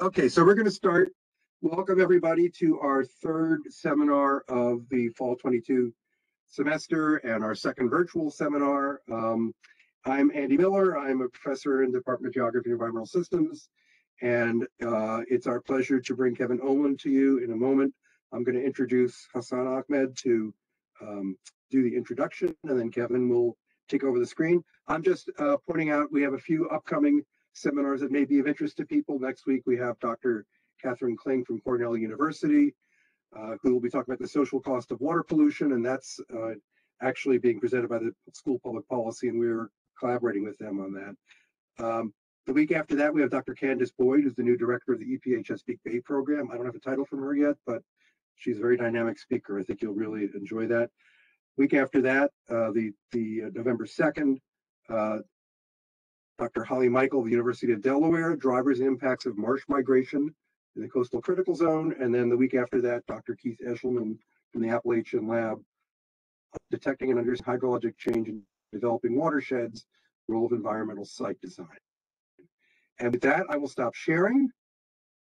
Okay, so we're going to start. Welcome everybody to our third seminar of the fall 22 semester and our second virtual seminar. I'm Andy Miller. I'm a professor in the Department of Geography and Environmental Systems, and it's our pleasure to bring Kevin Omland to you in a moment. I'm going to introduce Hassan Ahmed to do the introduction, and then Kevin will take over the screen. I'm just pointing out we have a few upcoming seminars that may be of interest to people. Next week we have Dr. Catherine Kling from Cornell University, who will be talking about the social cost of water pollution, and that's actually being presented by the School of Public Policy, and we're collaborating with them on that. The week after that, we have Dr. Candace Boyd, who's the new director of the EPA Chesapeake Bay program. I don't have a title from her yet, but she's a very dynamic speaker. I think you'll really enjoy that. Week after that, the November 2nd, Dr. Holly Michael of the University of Delaware, Drivers and Impacts of Marsh Migration in the Coastal Critical Zone. And then the week after that, Dr. Keith Eshelman from the Appalachian Lab, Detecting and Understanding Hydrologic Change in Developing Watersheds, Role of Environmental Site Design. And with that, I will stop sharing.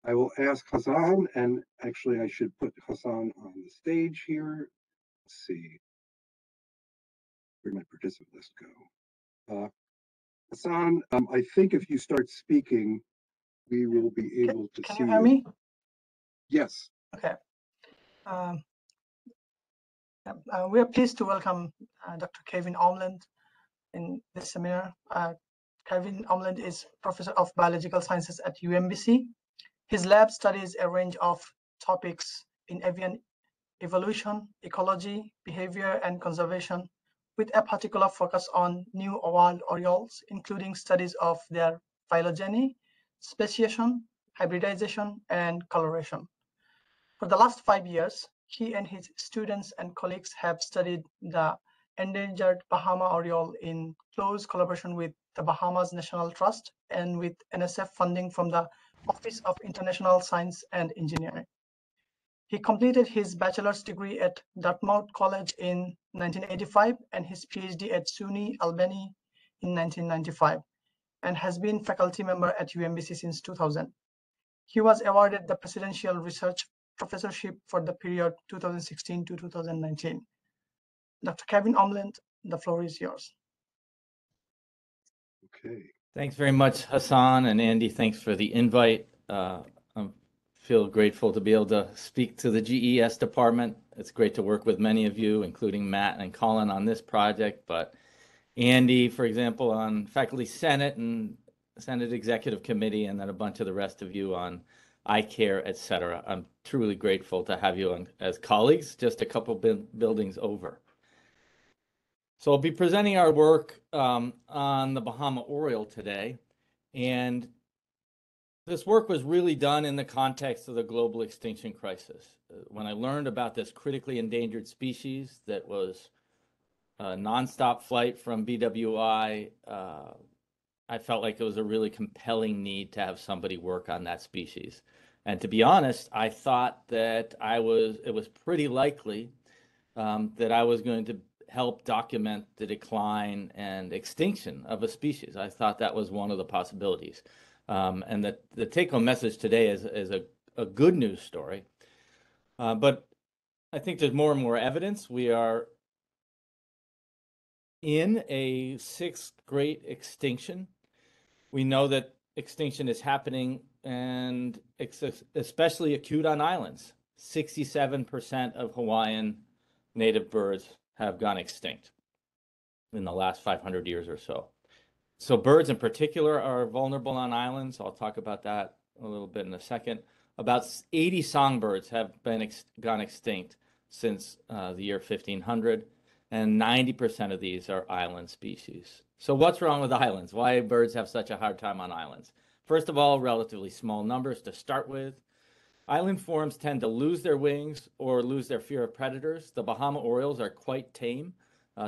I will ask Hassan, and actually I should put Hassan on the stage here. Let's see. Where'd my participant list go? Hassan, I think if you start speaking, we will be able to see you. Can you hear me? Yes. Okay. We are pleased to welcome Dr. Kevin Omland in this seminar. Kevin Omland is Professor of Biological Sciences at UMBC. His lab studies a range of topics in avian evolution, ecology, behavior, and conservation, with a particular focus on new wild orioles, including studies of their phylogeny, speciation, hybridization, and coloration. For the last 5 years, he and his students and colleagues have studied the endangered Bahama Oriole in close collaboration with the Bahamas National Trust and with NSF funding from the Office of International Science and Engineering. He completed his bachelor's degree at Dartmouth College in 1985 and his PhD at SUNY Albany in 1995, and has been faculty member at UMBC since 2000. He was awarded the Presidential Research Professorship for the period 2016 to 2019. Dr. Kevin Omland, the floor is yours. Okay. Thanks very much, Hassan, and Andy, thanks for the invite. I feel grateful to be able to speak to the GES department. It's great to work with many of you, including Matt and Colin on this project, but Andy, for example, on Faculty Senate and Senate Executive Committee, and then a bunch of the rest of you on iCare, etc. I'm truly grateful to have you on, as colleagues, just a couple buildings over. So I'll be presenting our work on the Bahama Oriole today, and this work was really done in the context of the global extinction crisis. When I learned about this critically endangered species that was a nonstop flight from BWI, I felt like it was a really compelling need to have somebody work on that species. And to be honest, I thought that it was pretty likely that I was going to help document the decline and extinction of a species. I thought that was one of the possibilities. And the take-home message today is a good news story. But I think there's more and more evidence. We are in a sixth great extinction. We know that extinction is happening, and it's especially acute on islands. 67% of Hawaiian native birds have gone extinct in the last 500 years or so. So birds in particular are vulnerable on islands. I'll talk about that a little bit in a second. About 80 songbirds have gone extinct since the year 1500, and 90% of these are island species. So what's wrong with islands? Why birds have such a hard time on islands? First of all, relatively small numbers to start with. Island forms tend to lose their wings or lose their fear of predators. The Bahama Orioles are quite tame.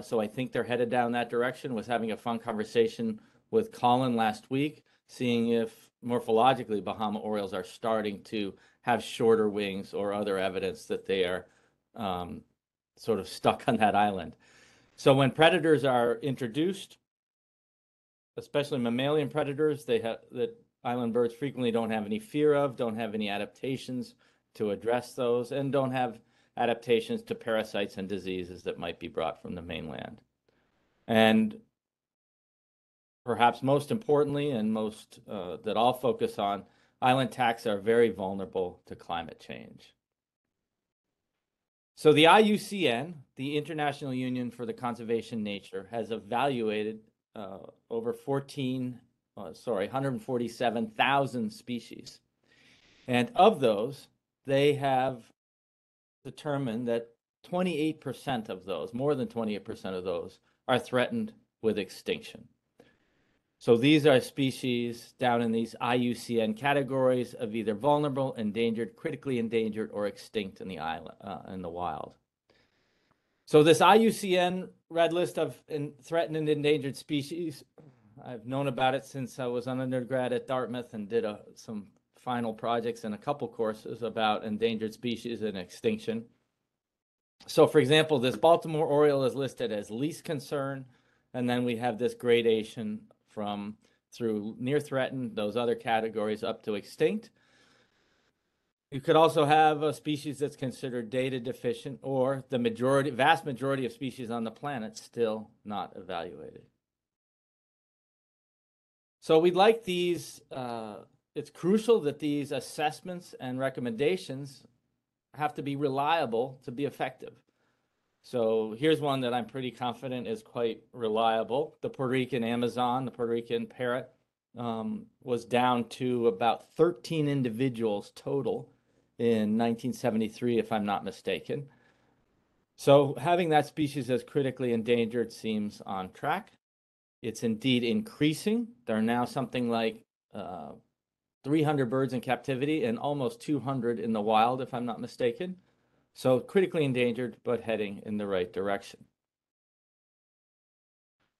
So I think they're headed down that direction. Was having a fun conversation with Colin last week, seeing if morphologically Bahama Orioles are starting to have shorter wings or other evidence that they are sort of stuck on that island. So when predators are introduced, especially mammalian predators, that island birds frequently don't have any fear of, don't have any adaptations to address those, and don't have adaptations to parasites and diseases that might be brought from the mainland. And perhaps most importantly, and most that I'll focus on, island taxa are very vulnerable to climate change. So the IUCN, the International Union for the Conservation of Nature, has evaluated over 147,000 species. And of those, they have determined that 28% of those, more than 28% of those, are threatened with extinction. So these are species down in these IUCN categories of either vulnerable, endangered, critically endangered, or extinct in the island, in the wild. So this IUCN red list of threatened and endangered species, I've known about it since I was an undergrad at Dartmouth and did some final projects and a couple courses about endangered species and extinction. So for example, this Baltimore Oriole is listed as least concern, and then we have this gradation from through near threatened, those other categories, up to extinct. You could also have a species that's considered data deficient, or the vast majority of species on the planet still not evaluated. So we'd like these, it's crucial that these assessments and recommendations have to be reliable to be effective. So here's one that I'm pretty confident is quite reliable. The Puerto Rican Amazon, the Puerto Rican parrot, was down to about 13 individuals total in 1973, if I'm not mistaken. So having that species as critically endangered seems on track. It's indeed increasing. There are now something like 300 birds in captivity and almost 200 in the wild, if I'm not mistaken. So critically endangered, but heading in the right direction.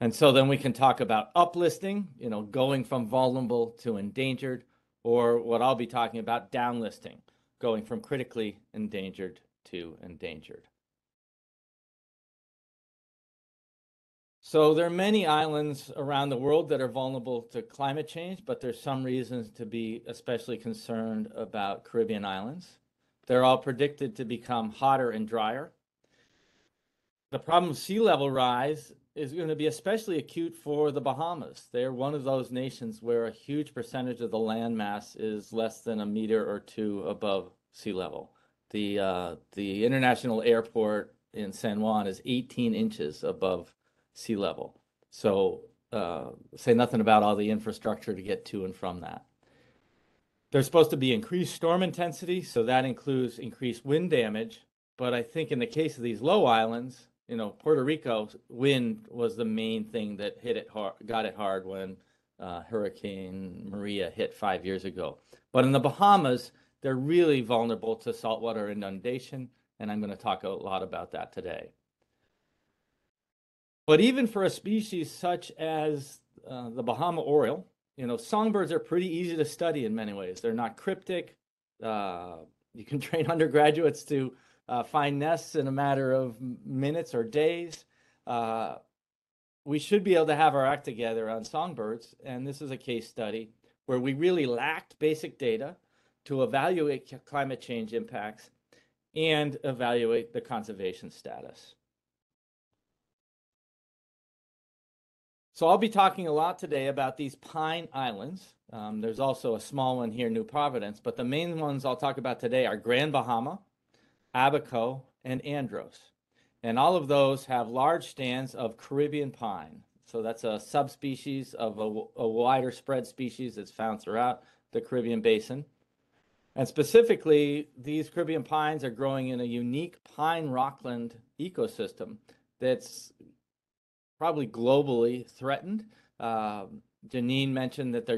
And so then we can talk about uplisting, going from vulnerable to endangered, or what I'll be talking about, downlisting, going from critically endangered to endangered. So there are many islands around the world that are vulnerable to climate change, but there's some reasons to be especially concerned about Caribbean islands. They're all predicted to become hotter and drier. The problem of sea level rise is going to be especially acute for the Bahamas. They're one of those nations where a huge percentage of the land mass is less than a meter or two above sea level. The international airport in San Juan is 18 inches above sea level. So say nothing about all the infrastructure to get to and from that. There's supposed to be increased storm intensity, so that includes increased wind damage. But I think in the case of these low islands, Puerto Rico's wind was the main thing that hit it hard, got it hard when Hurricane Maria hit 5 years ago. But in the Bahamas, they're really vulnerable to saltwater inundation, and I'm going to talk a lot about that today. But even for a species such as the Bahama Oriole, songbirds are pretty easy to study in many ways. They're not cryptic. You can train undergraduates to find nests in a matter of minutes or days. We should be able to have our act together on songbirds, and this is a case study where we really lacked basic data to evaluate climate change impacts and evaluate the conservation status. So I'll be talking a lot today about these pine islands. There's also a small one here, New Providence, but the main ones I'll talk about today are Grand Bahama, Abaco, and Andros. And all of those have large stands of Caribbean pine. So that's a subspecies of a wider spread species that's found throughout the Caribbean basin. And specifically, these Caribbean pines are growing in a unique pine rockland ecosystem that's probably globally threatened. Janine mentioned that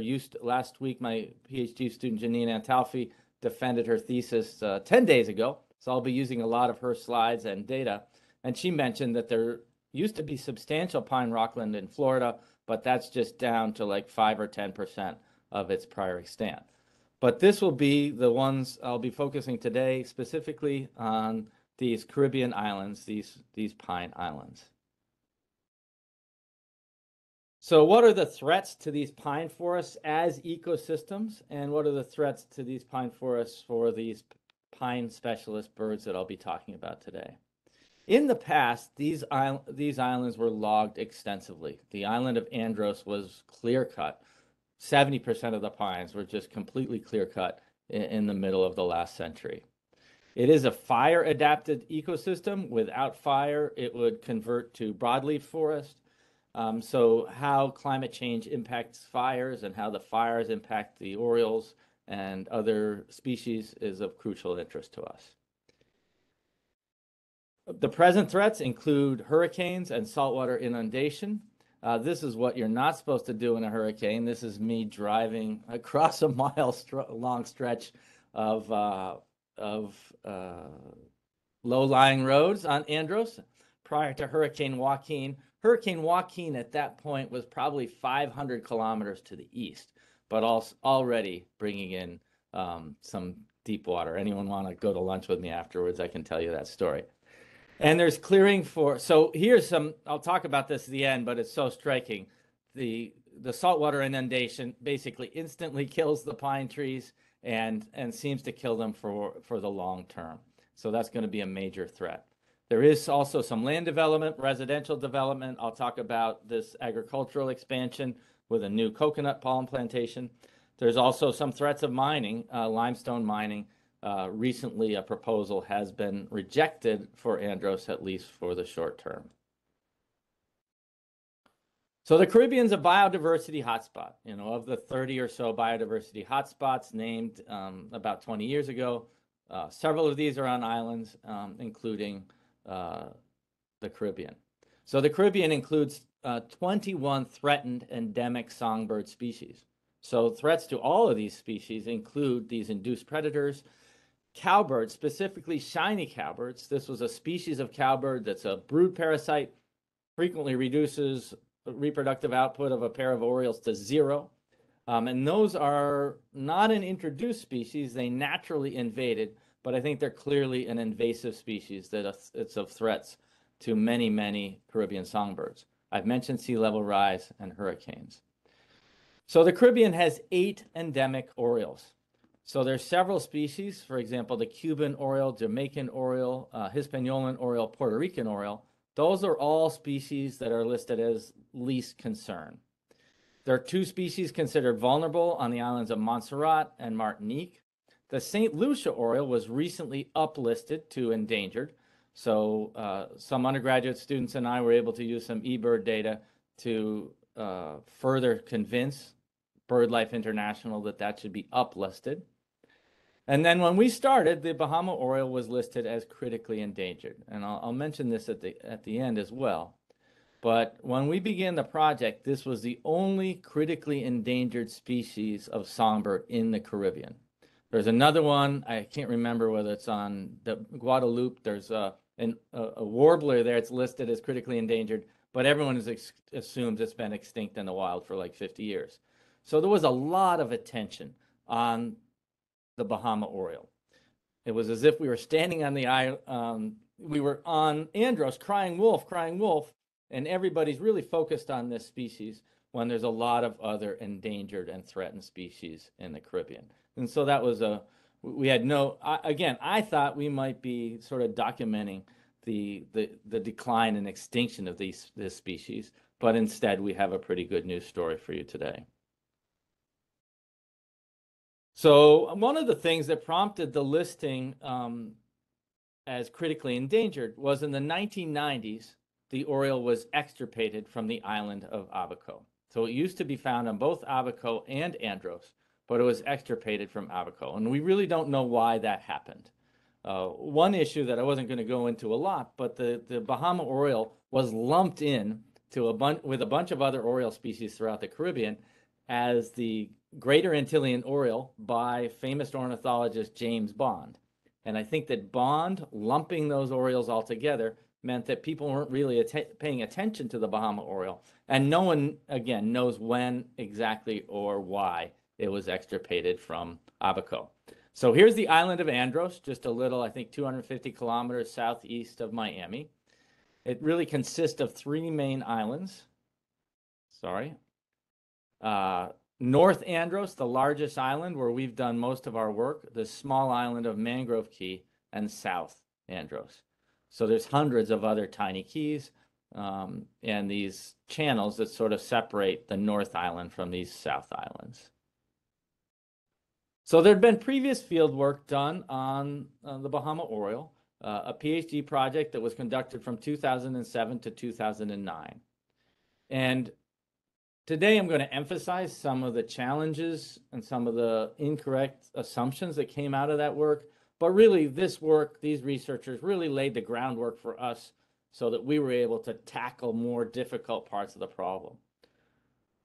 last week, my PhD student, Janine Antalfi, defended her thesis 10 days ago. So I'll be using a lot of her slides and data. And she mentioned that there used to be substantial pine rockland in Florida, but that's just down to like 5 or 10% of its prior extent. But this will be the ones I'll be focusing today specifically on these Caribbean islands, these pine islands. So what are the threats to these pine forests as ecosystems, and what are the threats to these pine forests for these pine specialist birds that I'll be talking about today? In the past, these islands were logged extensively. The island of Andros was clear-cut. 70% of the pines were just completely clear-cut in the middle of the last century. It is a fire-adapted ecosystem. Without fire, it would convert to broadleaf forest. So how climate change impacts fires and how the fires impact the orioles and other species is of crucial interest to us. The present threats include hurricanes and saltwater inundation. This is what you're not supposed to do in a hurricane. This is me driving across a mile-long stretch of low-lying roads on Andros prior to Hurricane Joaquin. Hurricane Joaquin at that point was probably 500 kilometers to the east, but also already bringing in some deep water. Anyone want to go to lunch with me afterwards? I can tell you that story. And there's clearing for, so here's some, I'll talk about this at the end, but it's so striking. The saltwater inundation basically instantly kills the pine trees and seems to kill them for the long term. So that's going to be a major threat. There is also some land development, residential development. I'll talk about this agricultural expansion with a new coconut palm plantation. There's also some threats of mining, limestone mining. Recently, a proposal has been rejected for Andros, at least for the short term. So the Caribbean's a biodiversity hotspot. You know, of the 30 or so biodiversity hotspots named about 20 years ago, several of these are on islands, including the Caribbean. So the Caribbean includes 21 threatened endemic songbird species. So threats to all of these species include these induced predators, cowbirds, specifically shiny cowbirds. This was a species of cowbird that's a brood parasite, frequently reduces reproductive output of a pair of orioles to 0. And those are not an introduced species. They naturally invaded, but I think they're clearly an invasive species that it's of threats to many, many Caribbean songbirds. I've mentioned sea level rise and hurricanes. So the Caribbean has 8 endemic orioles. So there's several species, for example, the Cuban oriole, Jamaican oriole, Hispaniolan oriole, Puerto Rican oriole. Those are all species that are listed as least concern. There are 2 species considered vulnerable on the islands of Montserrat and Martinique. The St. Lucia oriole was recently uplisted to endangered. So some undergraduate students and I were able to use some eBird data to further convince BirdLife International that should be uplisted. And then when we started, the Bahama oriole was listed as critically endangered. And I'll mention this at the end as well. But when we began the project, this was the only critically endangered species of songbird in the Caribbean. There's another one, I can't remember whether it's on the Guadeloupe. There's a warbler there. It's listed as critically endangered, but everyone assumes it's been extinct in the wild for like 50 years. So there was a lot of attention on the Bahama oriole. It was as if we were standing on the island, we were on Andros crying wolf, and everybody's really focused on this species when there's a lot of other endangered and threatened species in the Caribbean. And so that was we had no, again, I thought we might be sort of documenting the decline and extinction of this species, but instead we have a pretty good news story for you today. So one of the things that prompted the listing as critically endangered was in the 1990s, the oriole was extirpated from the island of Abaco. So it used to be found on both Abaco and Andros, but it was extirpated from Abaco. And we really don't know why that happened. One issue that I wasn't going to go into a lot, but the Bahama oriole was lumped in with a bunch of other oriole species throughout the Caribbean as the Greater Antillean oriole by famous ornithologist James Bond. And I think that Bond lumping those orioles all together meant that people weren't really paying attention to the Bahama oriole. And no one, again, knows when exactly or why it was extirpated from Abaco. So here's the island of Andros, just a little, I think, 250 kilometers southeast of Miami. It really consists of 3 main islands. sorry. North Andros, the largest island where we've done most of our work, the small island of Mangrove Key, and South Andros. So there's hundreds of other tiny keys and these channels that sort of separate the North Island from these South Islands. So there'd been previous field work done on the Bahama Oriole, a PhD project that was conducted from 2007 to 2009. And today I'm going to emphasize some of the challenges and some of the incorrect assumptions that came out of that work. But really, this work, these researchers really laid the groundwork for us so that we were able to tackle more difficult parts of the problem.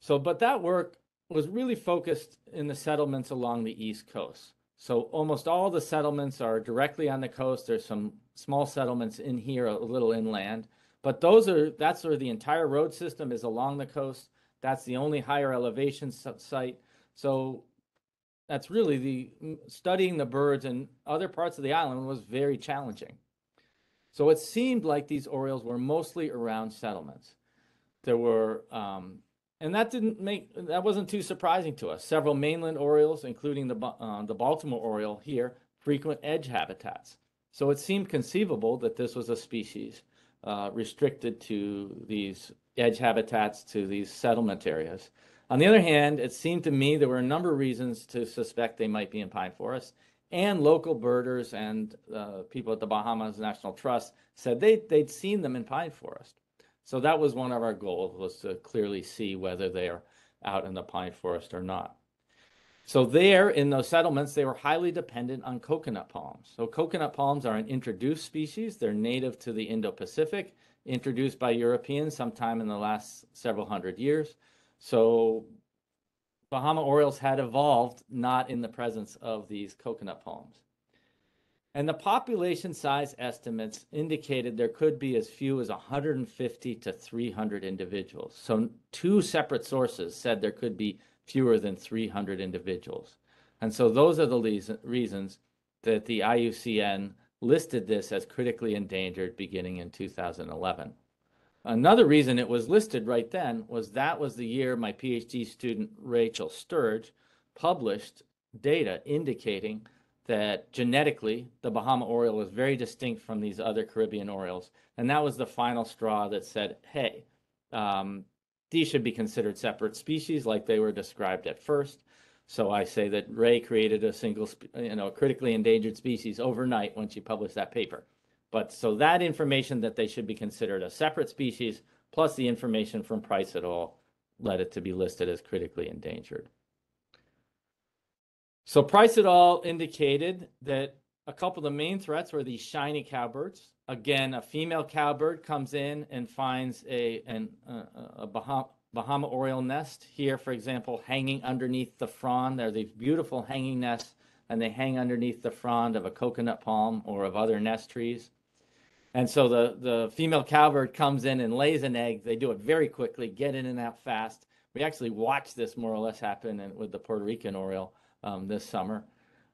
But that work was really focused in the settlements along the East Coast. So almost all the settlements are directly on the coast. There's some small settlements in here, a little inland, but that's where the entire road system is along the coast. That's the only higher elevation site. So that's really studying the birds and other parts of the island was very challenging. So it seemed like these orioles were mostly around settlements. There were, and that wasn't too surprising to us. Several mainland orioles, including the Baltimore Oriole here, frequent edge habitats. So it seemed conceivable that this was a species restricted to these edge habitats, to these settlement areas. On the other hand, it seemed to me there were a number of reasons to suspect they might be in pine forests, and local birders and people at the Bahamas National Trust said they'd seen them in pine forest. So that was one of our goals, was to clearly see whether they are out in the pine forest or not. So there, in those settlements, they were highly dependent on coconut palms. So coconut palms are an introduced species. They're native to the Indo-Pacific, introduced by Europeans sometime in the last several hundred years. So Bahama orioles had evolved not in the presence of these coconut palms. And the population size estimates indicated there could be as few as 150 to 300 individuals. So two separate sources said there could be fewer than 300 individuals. And so those are the reasons that the IUCN listed this as critically endangered beginning in 2011. Another reason it was listed right then was that was the year my PhD student Rachel Sturge published data indicating that genetically the Bahama Oriole was very distinct from these other Caribbean orioles. And that was the final straw that said, hey, these should be considered separate species like they were described at first. So I say that Ray created a single, critically endangered species overnight when she published that paper. But so that information that they should be considered a separate species, plus the information from Price et al. Led it to be listed as critically endangered. So Price et al. Indicated that a couple of the main threats were these shiny cowbirds. Again, a female cowbird comes in and finds a Bahama Oriole nest here, for example, hanging underneath the frond. They're these beautiful hanging nests, and they hang underneath the frond of a coconut palm or of other nest trees. And so the female cowbird comes in and lays an egg. They do it very quickly, get in and out fast. We actually watched this more or less happen with the Puerto Rican Oriole this summer.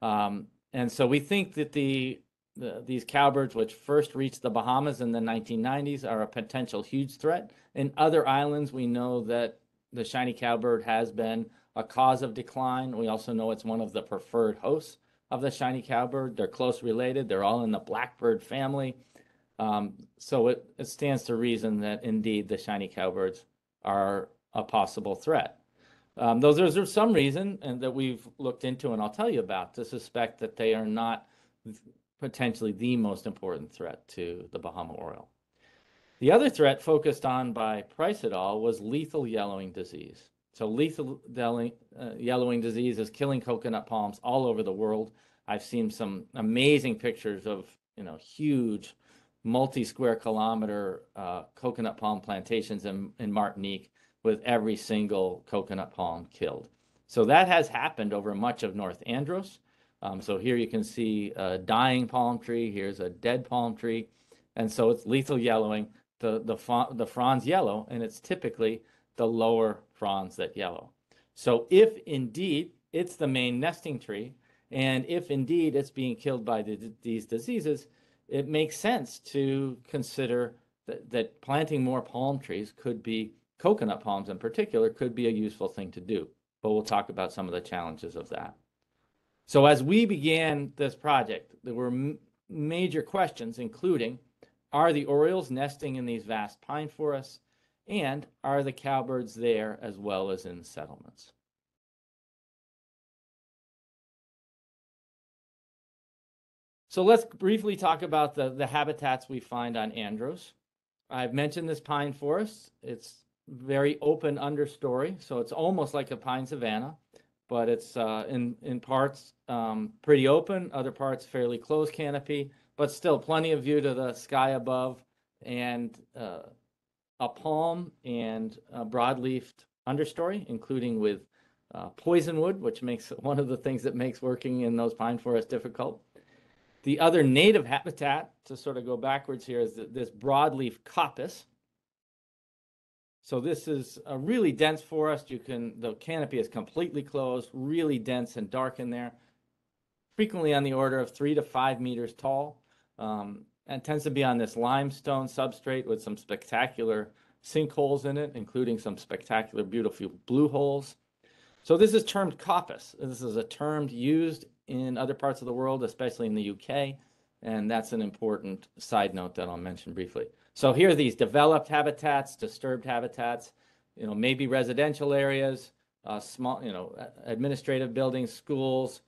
And so we think that these cowbirds, which first reached the Bahamas in the 1990s, are a potential huge threat. In other islands, we know that the shiny cowbird has been a cause of decline. We also know it's one of the preferred hosts of the shiny cowbird. They're close related. They're all in the blackbird family. So it stands to reason that indeed the shiny cowbirds are a possible threat. Those are some reason and that we've looked into and I'll tell you about to suspect that they are not potentially the most important threat to the Bahama Oriole. The other threat focused on by Price et al. Was lethal yellowing disease. So lethal yellowing disease is killing coconut palms all over the world. I've seen some amazing pictures of huge multi-square kilometer coconut palm plantations in Martinique with every single coconut palm killed. So that has happened over much of North Andros. So here you can see a dying palm tree. Here's a dead palm tree. And so it's lethal yellowing. The fronds yellow, and it's typically the lower fronds that yellow. So if indeed it's the main nesting tree, and if indeed it's being killed by these diseases, it makes sense to consider that planting more palm trees could be coconut palms in particular could be a useful thing to do. But we'll talk about some of the challenges of that. So as we began this project, there were major questions, including, are the orioles nesting in these vast pine forests? And are the cowbirds there as well as in settlements? So let's briefly talk about the habitats we find on Andros. I've mentioned this pine forest. It's very open understory, so it's almost like a pine savanna, but it's in parts pretty open, other parts fairly closed canopy, but still plenty of view to the sky above, and a palm and a broadleafed understory, including with poisonwood, which makes one of the things that makes working in those pine forests difficult. The other native habitat, to sort of go backwards here, is this broadleaf coppice. So this is a really dense forest. The canopy is completely closed, really dense and dark in there, frequently on the order of 3 to 5 meters tall, and tends to be on this limestone substrate with some spectacular sinkholes in it, including some spectacular, beautiful blue holes. So this is termed coppice. This is a term used in other parts of the world, especially in the UK, and that's an important side note that I'll mention briefly. So here are these developed habitats, disturbed habitats, maybe residential areas, small, administrative buildings, schools,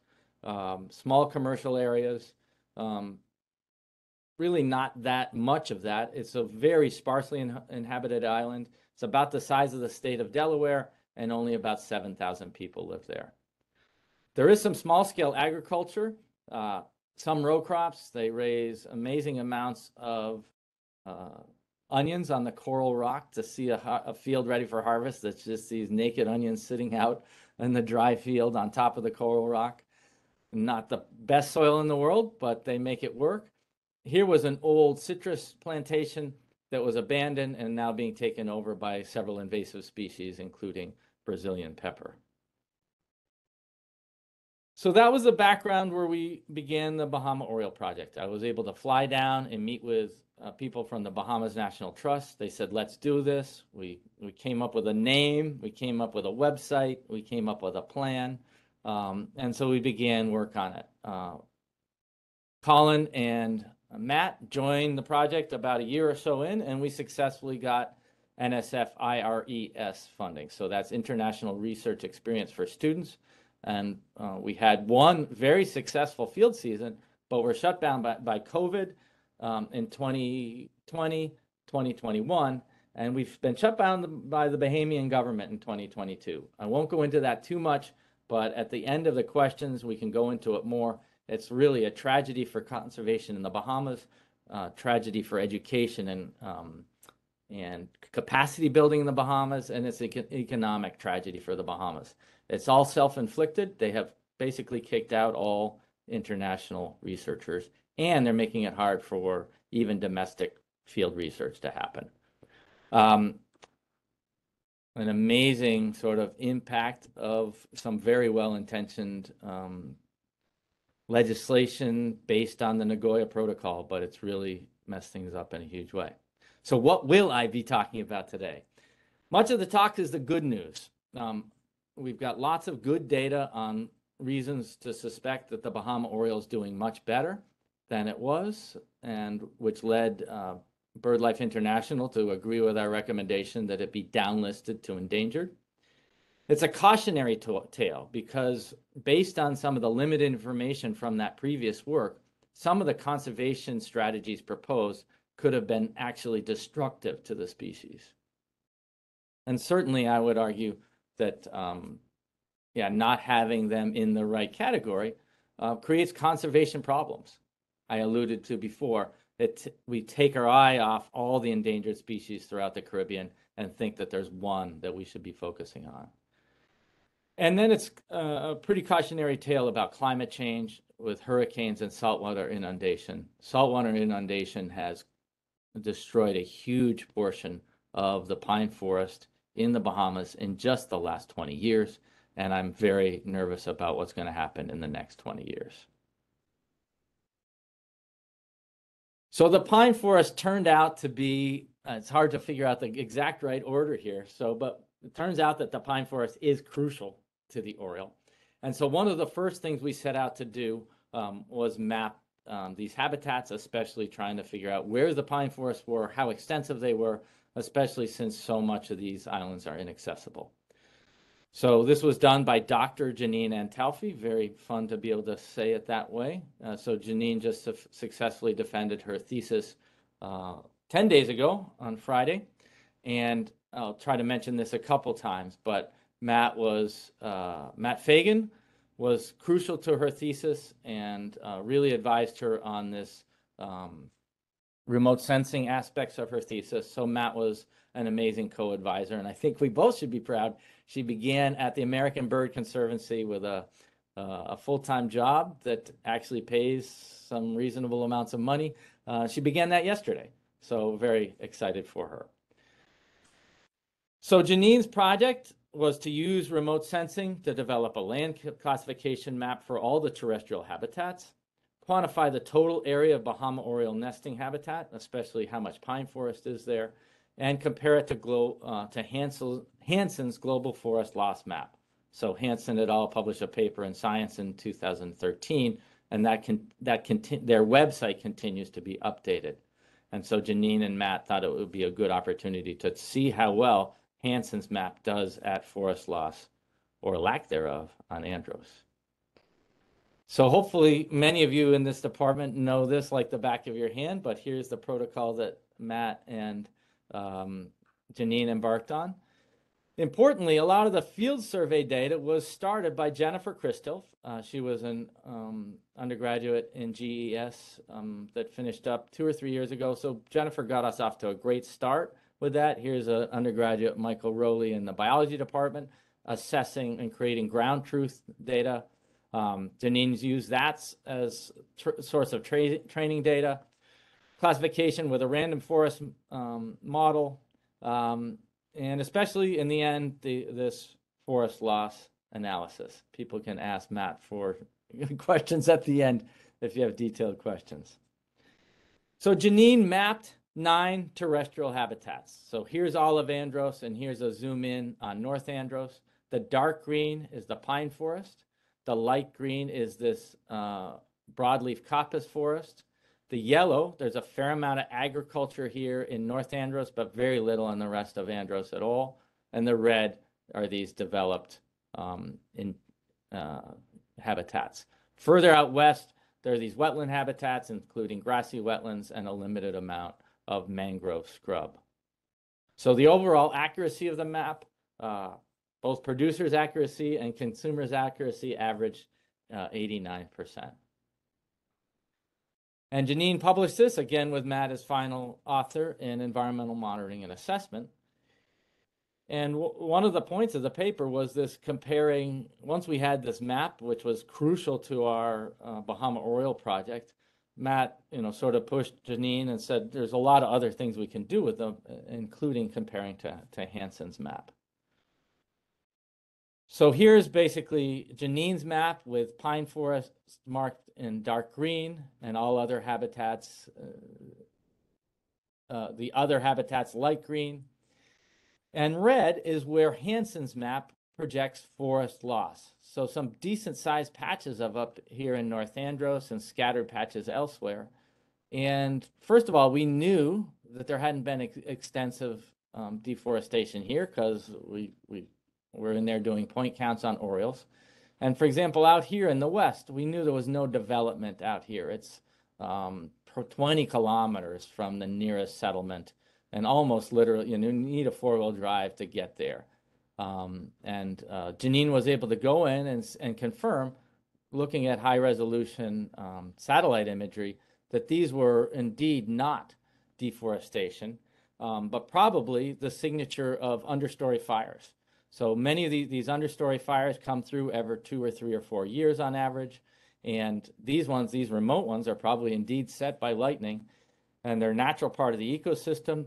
small commercial areas. Really not that much of that. It's a very sparsely inhabited island. It's about the size of the state of Delaware, and only about 7,000 people live there. There is some small-scale agriculture, some row crops. They raise amazing amounts of onions on the coral rock. To see a field ready for harvest, that's just these naked onions sitting out in the dry field on top of the coral rock. Not the best soil in the world, but they make it work. Here was an old citrus plantation that was abandoned and now being taken over by several invasive species, including Brazilian pepper. So that was the background where we began the Bahama Oriole Project. I was able to fly down and meet with people from the Bahamas National Trust. They said, let's do this. We came up with a name, we came up with a website, we came up with a plan, and so we began work on it. Colin and Matt joined the project about a year or so in, and we successfully got NSF IRES funding. So that's International Research Experience for Students. And we had one very successful field season, but we're shut down by COVID in 2020, 2021, and we've been shut down by the Bahamian government in 2022. I won't go into that too much, but at the end of the questions, we can go into it more. It's really a tragedy for conservation in the Bahamas, tragedy for education and capacity building in the Bahamas, and it's an economic tragedy for the Bahamas. It's all self-inflicted. They have basically kicked out all international researchers, and they're making it hard for even domestic field research to happen. An amazing sort of impact of some very well-intentioned legislation based on the Nagoya Protocol, but it's really messed things up in a huge way. So what will I be talking about today? Much of the talk is the good news. We've got lots of good data on reasons to suspect that the Bahama Oriole is doing much better than it was, and which led BirdLife International to agree with our recommendation that it be downlisted to endangered. It's a cautionary tale because based on some of the limited information from that previous work, some of the conservation strategies proposed could have been actually destructive to the species. And certainly I would argue that not having them in the right category creates conservation problems. I alluded to before that we take our eye off all the endangered species throughout the Caribbean and think that there's one that we should be focusing on. And then it's a pretty cautionary tale about climate change with hurricanes and saltwater inundation. Saltwater inundation has destroyed a huge portion of the pine forest in the Bahamas in just the last 20 years, and I'm very nervous about what's going to happen in the next 20 years. So the pine forest turned out to be it's hard to figure out the exact right order here. So, but it turns out that the pine forest is crucial to the Oriole. And so one of the first things we set out to do was map these habitats, especially trying to figure out where the pine forests were, how extensive they were, especially since so much of these islands are inaccessible. So this was done by Dr. Janine Antalfi. Very fun to be able to say it that way. So Janine just successfully defended her thesis 10 days ago on Friday. And I'll try to mention this a couple times, but Matt Fagan was crucial to her thesis and really advised her on this remote sensing aspects of her thesis. So Matt was an amazing co-advisor, and I think we both should be proud. She began at the American Bird Conservancy with a full-time job that actually pays some reasonable amounts of money. She began that yesterday, so very excited for her. So Janine's project was to use remote sensing to develop a land classification map for all the terrestrial habitats, quantify the total area of Bahama Oriole nesting habitat, especially how much pine forest is there, and compare it to Hansen's Global Forest Loss Map. So Hansen et al. Published a paper in Science in 2013, and their website continues to be updated. And so Janine and Matt thought it would be a good opportunity to see how well Hansen's map does at forest loss, or lack thereof, on Andros. So hopefully many of you in this department know this like the back of your hand, but here's the protocol that Matt and Janine embarked on. Importantly, a lot of the field survey data was started by Jennifer Christoph. She was an undergraduate in GES that finished up 2 or 3 years ago. So Jennifer got us off to a great start with that. Here's an undergraduate, Michael Rowley, in the biology department, assessing and creating ground truth data. Janine's used that as source of training data, classification with a random forest model, and especially in the end, this forest loss analysis. People can ask Matt for questions at the end if you have detailed questions. So Janine mapped 9 terrestrial habitats. So here's all of Andros, and here's a zoom in on North Andros. The dark green is the pine forest. The light green is this broadleaf coppice forest. The yellow, there's a fair amount of agriculture here in North Andros, but very little in the rest of Andros at all. And the red are these developed habitats. Further out west, there are these wetland habitats, including grassy wetlands and a limited amount of mangrove scrub. So the overall accuracy of the map, both producers' accuracy and consumers' accuracy, averaged 89%. And Janine published this, again with Matt as final author, in Environmental Monitoring and Assessment. And one of the points of the paper was this comparing, once we had this map, which was crucial to our Bahama Oriole project, Matt, sort of pushed Janine and said, there's a lot of other things we can do with them, including comparing to Hansen's map. So here's basically Janine's map with pine forest marked in dark green and all other habitats, the other habitats light green. And red is where Hansen's map projects forest loss. So some decent sized patches of up here in North Andros and scattered patches elsewhere. And first of all, we knew that there hadn't been extensive deforestation here because we're in there doing point counts on orioles. And for example, out here in the west, we knew there was no development out here. It's 20 kilometers from the nearest settlement, and almost literally, you need a 4-wheel drive to get there. Janine was able to go in and confirm, looking at high resolution satellite imagery, that these were indeed not deforestation, but probably the signature of understory fires. So many of these understory fires come through every 2 or 3 or 4 years on average. And these remote ones, are probably indeed set by lightning. And they're a natural part of the ecosystem.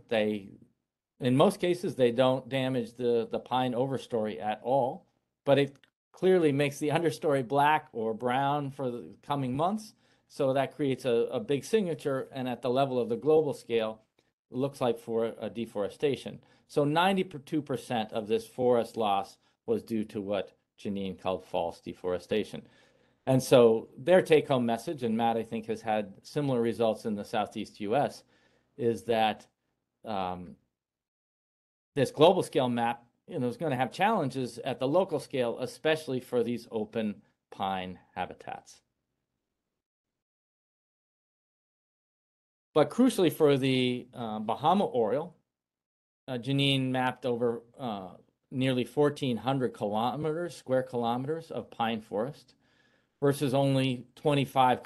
In most cases, they don't damage the pine overstory at all. But it clearly makes the understory black or brown for the coming months. So that creates a big signature. And at the level of the global scale, looks like for a deforestation. So 92% of this forest loss was due to what Janine called false deforestation. And so their take-home message, and Matt, I think, has had similar results in the Southeast U.S., is that this global scale map, is going to have challenges at the local scale, especially for these open pine habitats. But crucially for the Bahama Oriole, Janine mapped over nearly 1,400 square kilometers of pine forest versus only 25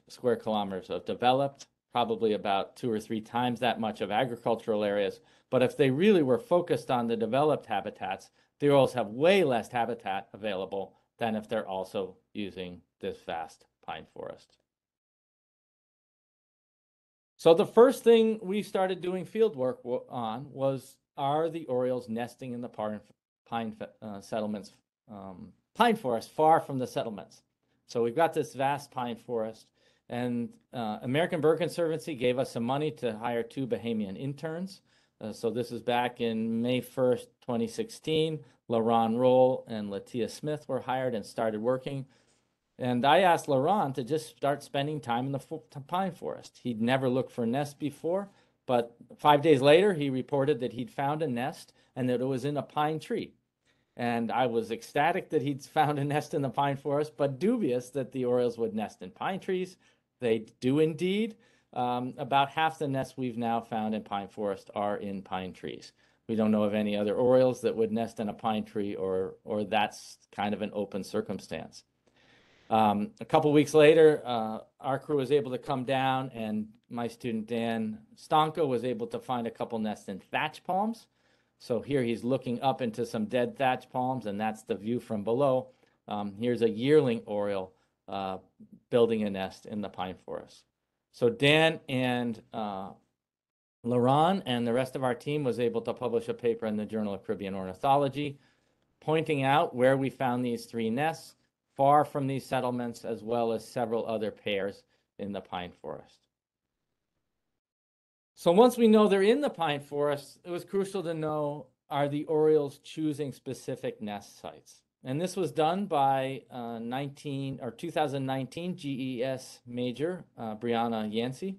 square kilometers of developed, probably about 2 or 3 times that much of agricultural areas. But if they really were focused on the developed habitats, the Orioles have way less habitat available than if they're also using this vast pine forest. So the first thing we started doing field work on was, are the Orioles nesting in the pine settlements, pine forest far from the settlements? So we've got this vast pine forest, and American Bird Conservancy gave us some money to hire 2 Bahamian interns. So this is back in May 1st, 2016. LaRon Roll and Latia Smith were hired and started working. And I asked LaRon to just start spending time in the pine forest. He'd never looked for a nest before, but 5 days later, he reported that he'd found a nest and that it was in a pine tree. And I was ecstatic that he'd found a nest in the pine forest, but dubious that the Orioles would nest in pine trees. They do indeed. About half the nests we've now found in pine forest are in pine trees. We don't know of any other Orioles that would nest in a pine tree, or that's kind of an open circumstance. A couple weeks later, our crew was able to come down, and my student Dan Stonka was able to find a couple nests in thatch palms. So here he's looking up into some dead thatch palms, and that's the view from below. Here's a yearling Oriole building a nest in the pine forest. So Dan and LaRon and the rest of our team was able to publish a paper in the Journal of Caribbean Ornithology, pointing out where we found these 3 nests far from these settlements, as well as several other pairs in the pine forest. So once we know they're in the pine forest, it was crucial to know, are the Orioles choosing specific nest sites? And this was done by 2019 GES major, Brianna Yancey.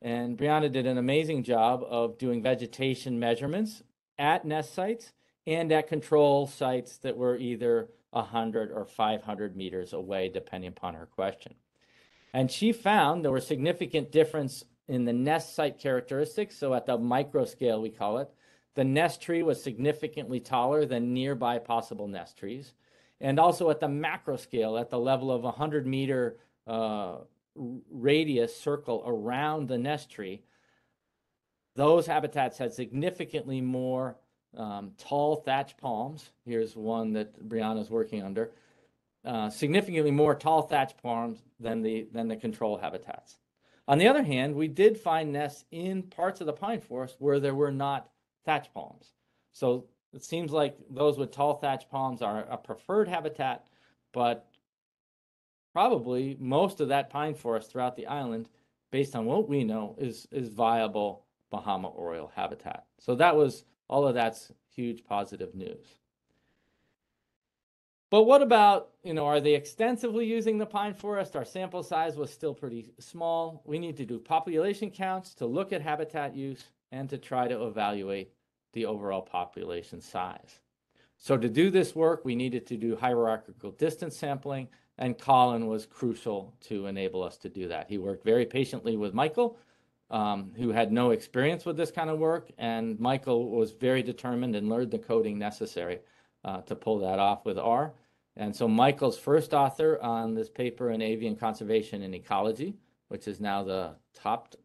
And Brianna did an amazing job of doing vegetation measurements at nest sites and at control sites that were either 100 or 500 meters away, depending upon her question. And she found there were significant difference in the nest site characteristics. So at the micro scale, we call it, the nest tree was significantly taller than nearby possible nest trees. And also at the macro scale, at the level of 100-meter radius circle around the nest tree, those habitats had significantly more tall thatch palms. Here's one that Brianna's working under. Significantly more tall thatch palms than the control habitats. On the other hand, we did find nests in parts of the pine forest where there were not thatch palms. So it seems like those with tall thatch palms are a preferred habitat, but probably most of that pine forest throughout the island, based on what we know, is viable Bahama Oriole habitat. So that was, all of that's huge positive news. But what about, are they extensively using the pine forest? Our sample size was still pretty small. We need to do population counts to look at habitat use and to try to evaluate the overall population size. So to do this work, we needed to do hierarchical distance sampling, and Colin was crucial to enable us to do that. He worked very patiently with Michael, who had no experience with this kind of work, and Michael was very determined and learned the coding necessary to pull that off with R. And so Michael's first author on this paper in Avian Conservation and Ecology, which is now the top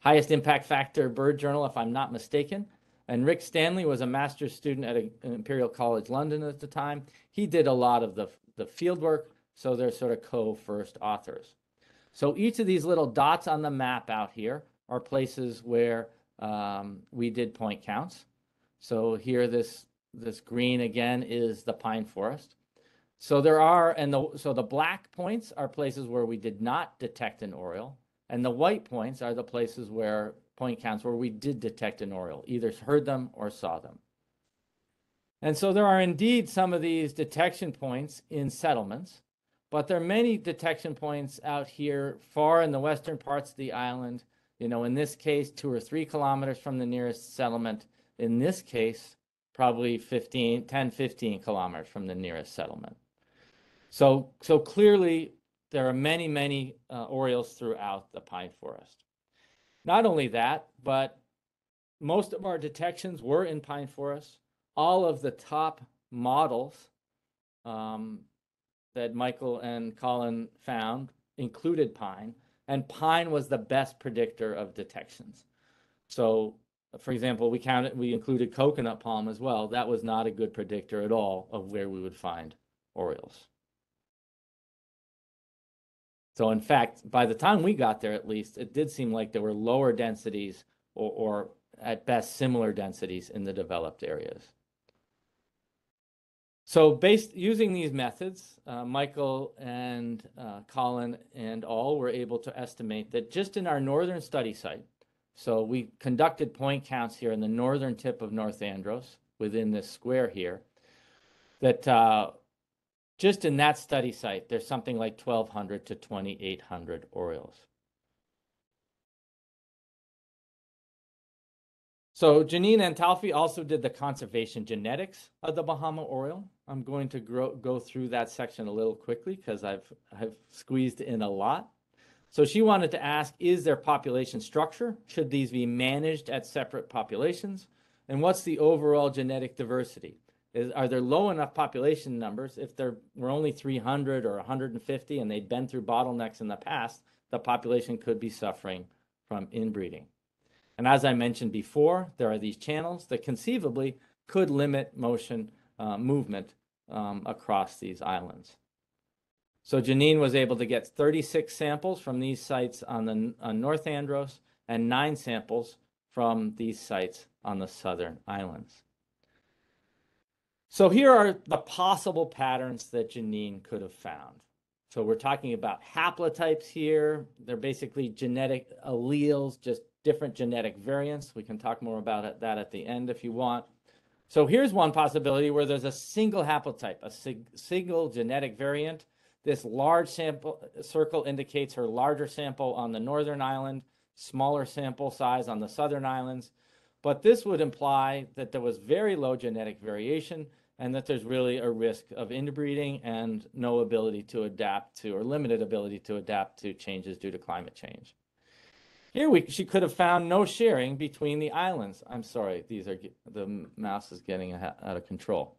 highest impact factor bird journal, if I'm not mistaken. And Rick Stanley was a master's student at Imperial College London at the time. He did a lot of the field work, so they're sort of co-first authors. So each of these little dots on the map out here are places where we did point counts. So here, this green again is the pine forest. So there are, so the black points are places where we did not detect an Oriole, and the white points are the places where point counts where we did detect an Oriole, either heard them or saw them. And so there are indeed some of these detection points in settlements, but there are many detection points out here far in the western parts of the island. In this case, 2 or 3 kilometers from the nearest settlement. In this case, probably 10, 15 kilometers from the nearest settlement. So clearly, there are many, many Orioles throughout the pine forest. Not only that, but most of our detections were in pine forests. All of the top models that Michael and Colin found included pine, and pine was the best predictor of detections. So, for example, we included coconut palm as well. That was not a good predictor at all of where we would find Orioles. So in fact, by the time we got there, at least, it did seem like there were lower densities or at best similar densities in the developed areas. So using these methods, Michael and Colin and all were able to estimate that just in our northern study site, so we conducted point counts here in the northern tip of North Andros within this square here, that just in that study site, there's something like 1,200 to 2,800 Orioles. So Janine Antalfi also did the conservation genetics of the Bahama Oriole. I'm going to go through that section a little quickly because I've squeezed in a lot. So she wanted to ask, is there population structure? Should these be managed at separate populations? And what's the overall genetic diversity? Are there low enough population numbers? If there were only 300 or 150 and they'd been through bottlenecks in the past, the population could be suffering from inbreeding. And as I mentioned before, there are these channels that conceivably could limit movement across these islands. So Janine was able to get 36 samples from these sites on North Andros and 9 samples from these sites on the southern islands. So here are the possible patterns that Janine could have found. So we're talking about haplotypes here. They're basically genetic alleles, just different genetic variants. We can talk more about that at the end if you want. So here's one possibility where there's a single haplotype, a single genetic variant. This large circle indicates her larger sample on the northern island, smaller sample size on the southern islands. But this would imply that there was very low genetic variation and that there's really a risk of inbreeding and no ability to adapt to, or limited ability to adapt to changes due to climate change. Here she could have found no sharing between the islands. I'm sorry, the mouse is getting out of control.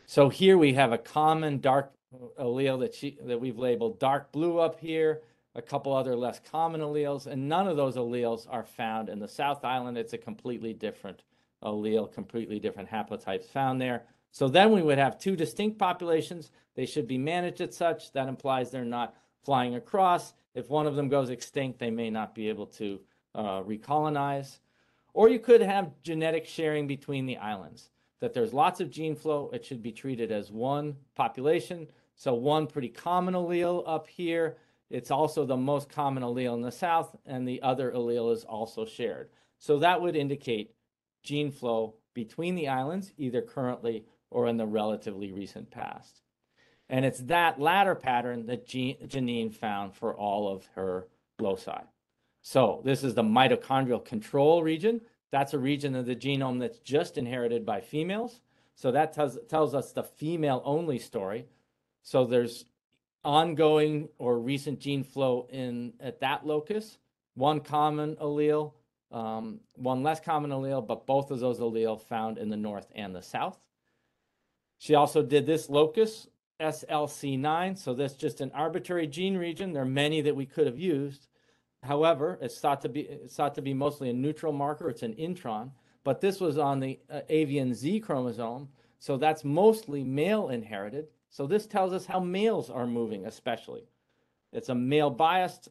So here we have a common dark allele that we've labeled dark blue up here, a couple other less common alleles, and none of those alleles are found in the South Island. It's a completely different allele, completely different haplotypes found there. So then we would have 2 distinct populations. They should be managed as such. That implies they're not flying across. If one of them goes extinct, they may not be able to recolonize. Or you could have genetic sharing between the islands, that there's lots of gene flow. It should be treated as one population. So one pretty common allele up here. It's also the most common allele in the south, and the other allele is also shared. So that would indicate gene flow between the islands, either currently or in the relatively recent past. And it's that latter pattern that Janine found for all of her loci. So this is the mitochondrial control region. That's a region of the genome that's just inherited by females. So that tells us the female-only story. So there's ongoing or recent gene flow at that locus, one common allele, one less common allele, but both of those alleles found in the north and the south. She also did this locus, SLC9, so that's just an arbitrary gene region. There are many that we could have used. However, it's thought to be mostly a neutral marker. It's an intron, but this was on the avian Z chromosome, so that's mostly male inherited. So this tells us how males are moving, especially. It's a male biased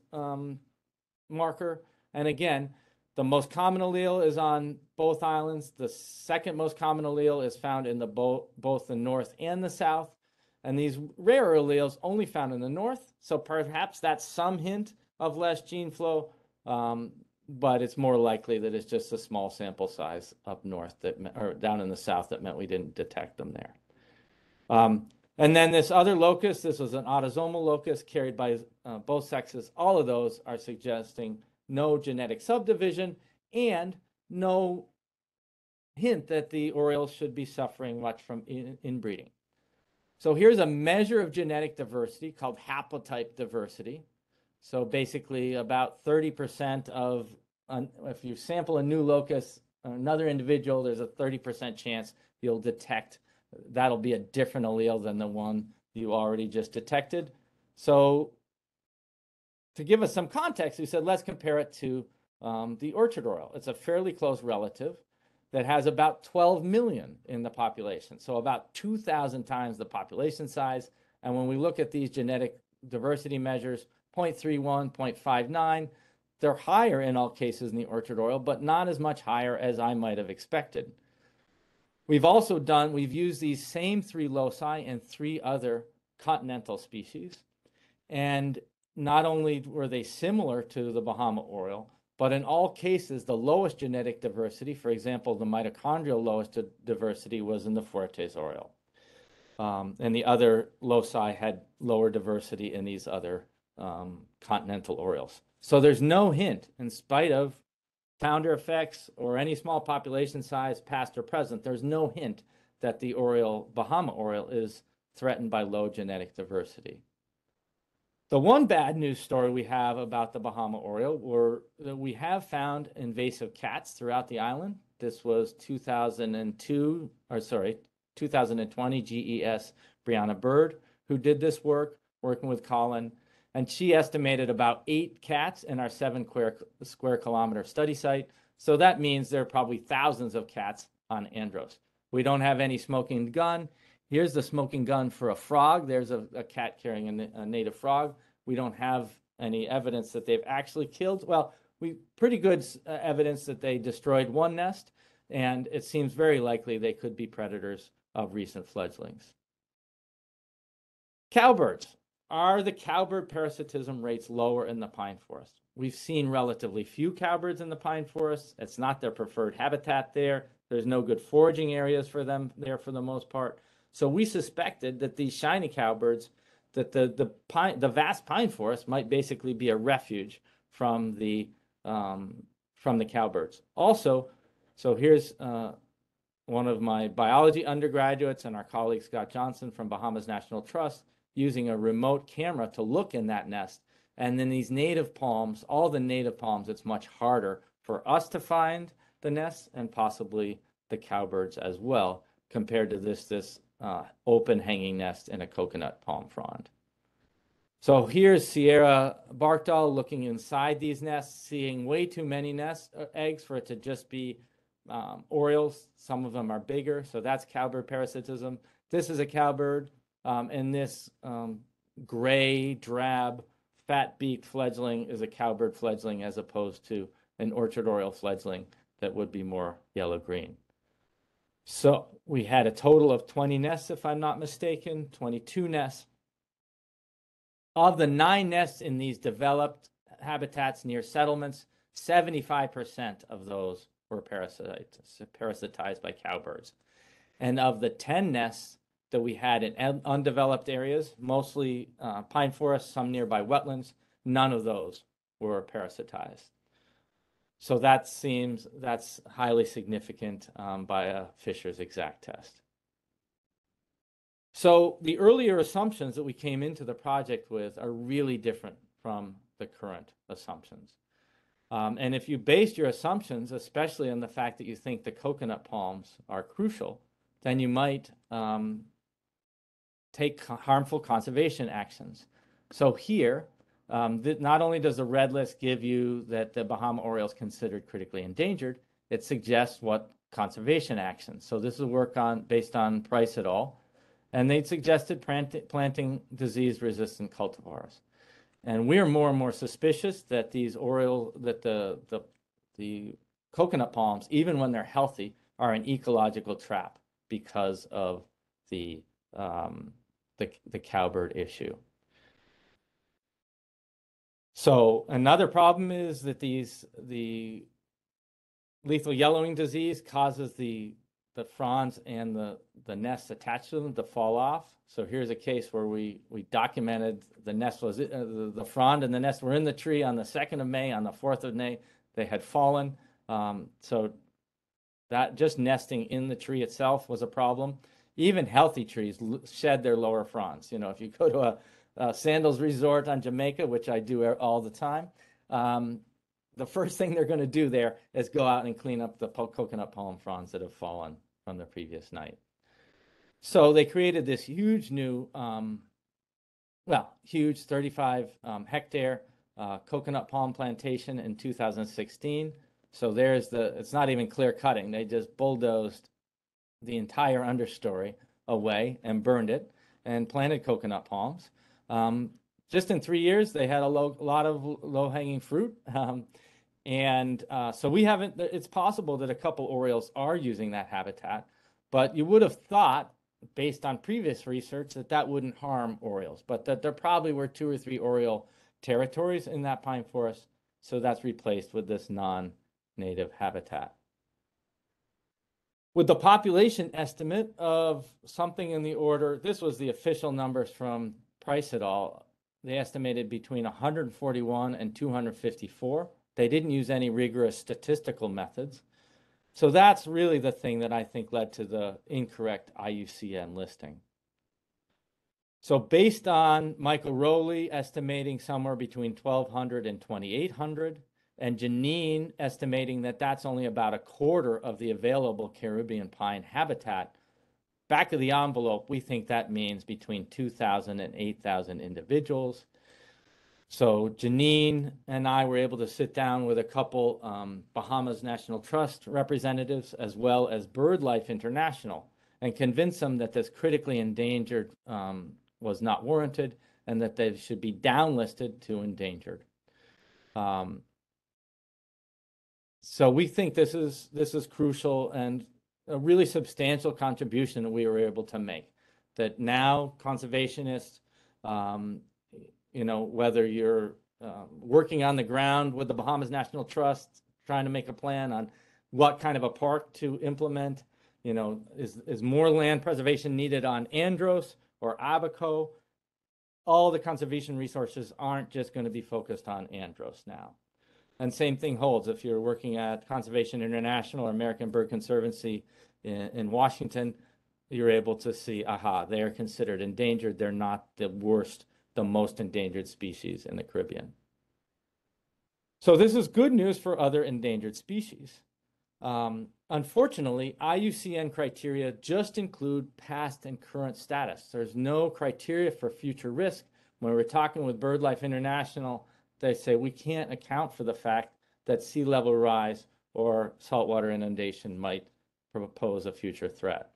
marker, and again, the most common allele is on both islands. The second most common allele is found in both the north and the south. And these rarer alleles only found in the north. So perhaps that's some hint of less gene flow. but it's more likely that it's just a small sample size up north or down in the south that meant we didn't detect them there. And then this other locus, this was an autosomal locus carried by both sexes. All of those are suggesting no genetic subdivision and no hint that the Orioles should be suffering much from inbreeding. So here's a measure of genetic diversity called haplotype diversity. So basically about 30% of, if you sample a new locus, another individual, there's a 30% chance you'll detect that'll be a different allele than the one you already just detected. So to give us some context, we said, let's compare it to the orchard oriole. It's a fairly close relative that has about 12 million in the population. So about 2,000 times the population size. And when we look at these genetic diversity measures, 0.31, 0.59, they're higher in all cases in the orchard oriole, but not as much higher as I might have expected. We've used these same 3 loci in 3 other continental species. And not only were they similar to the Bahama oriole, but in all cases, the lowest genetic diversity, for example, the mitochondrial lowest diversity was in the Fuertes oriole. And the other loci had lower diversity in these other continental orioles. So there's no hint, in spite of founder effects or any small population size, past or present, there's no hint that the oriole, Bahama oriole, is threatened by low genetic diversity. The one bad news story we have about the Bahama oriole were that we have found invasive cats throughout the island. This was 2020 GES Brianna Bird, who did this work, working with Colin. And she estimated about 8 cats in our 7 square kilometer study site. So that means there are probably thousands of cats on Andros. We don't have any smoking gun. Here's the smoking gun for a frog. There's a cat carrying a native frog. We don't have any evidence that they've actually killed. Well, pretty good evidence that they destroyed 1 nest, and it seems very likely they could be predators of recent fledglings. Cowbirds. Are the cowbird parasitism rates lower in the pine forest? We've seen relatively few cowbirds in the pine forest. It's not their preferred habitat there. There's no good foraging areas for them there for the most part. So we suspected that these shiny cowbirds, that the vast pine forest might basically be a refuge from the cowbirds. Also, so here's one of my biology undergraduates and our colleague Scott Johnson from Bahamas National Trust using a remote camera to look in that nest. And then these native palms, all the native palms, it's much harder for us to find the nests and possibly the cowbirds as well, compared to this open hanging nest in a coconut palm frond. So here's Sierra Barkdahl looking inside these nests, seeing way too many eggs for it to just be orioles. Some of them are bigger, so that's cowbird parasitism. This is a cowbird, and this gray, drab, fat-beaked fledgling is a cowbird fledgling as opposed to an orchard oriole fledgling that would be more yellow-green. So we had a total of 20 nests, if I'm not mistaken, 22 nests. Of the 9 nests in these developed habitats near settlements, 75% of those were parasitized by cowbirds. And of the 10 nests that we had in undeveloped areas, mostly pine forests, some nearby wetlands, none of those were parasitized. So that's highly significant by a Fisher's exact test. So the earlier assumptions that we came into the project with are really different from the current assumptions. And if you based your assumptions, especially on the fact that you think the coconut palms are crucial, then you might take harmful conservation actions. So here, not only does the red list give you that the Bahama oriole is considered critically endangered, it suggests what conservation actions. So this is work based on Price et al. And they suggested planting disease-resistant cultivars. And we're more and more suspicious that these the coconut palms, even when they're healthy, are an ecological trap because of the cowbird issue. So another problem is that the lethal yellowing disease causes the fronds and the nests attached to them to fall off. So here's a case where we documented the nest was the frond and the nest were in the tree on the 2nd of May. On the 4th of May, they had fallen. So that just nesting in the tree itself was a problem. Even healthy trees shed their lower fronds. You know, if you go to a Sandals resort on Jamaica, which I do all the time, the first thing they're going to do there is go out and clean up the coconut palm fronds that have fallen from the previous night. So they created this huge new, huge 35 hectare coconut palm plantation in 2016. So there's it's not even clear cutting. They just bulldozed the entire understory away and burned it and planted coconut palms. Just in 3 years, they had a lot of low-hanging fruit. So we haven't, it's possible that a couple orioles are using that habitat, but you would have thought, based on previous research, that wouldn't harm orioles, but that there probably were 2 or 3 oriole territories in that pine forest. So that's replaced with this non-native habitat. With the population estimate of something in the order, this was the official numbers from Price et al., they estimated between 141 and 254. They didn't use any rigorous statistical methods. So that's really the thing that I think led to the incorrect IUCN listing. So based on Michael Rowley estimating somewhere between 1,200 and 2,800, and Janine estimating that that's only about a quarter of the available Caribbean pine habitat, back of the envelope, we think that means between 2,000 and 8,000 individuals. So Janine and I were able to sit down with a couple Bahamas National Trust representatives, as well as BirdLife International, and convince them that this critically endangered was not warranted and that they should be downlisted to endangered. So we think this is crucial and a really substantial contribution that we were able to make. That now conservationists, you know, whether you're working on the ground with the Bahamas National Trust, trying to make a plan on what kind of a park to implement, you know, is more land preservation needed on Andros or Abaco? All the conservation resources aren't just going to be focused on Andros now. And same thing holds if you're working at Conservation International or American Bird Conservancy in Washington, you're able to see, aha, they are considered endangered. They're not the worst, the most endangered species in the Caribbean. So this is good news for other endangered species. Unfortunately, IUCN criteria just include past and current status. There's no criteria for future risk. When we're talking with BirdLife International, they say we can't account for the fact that sea level rise or saltwater inundation might pose a future threat.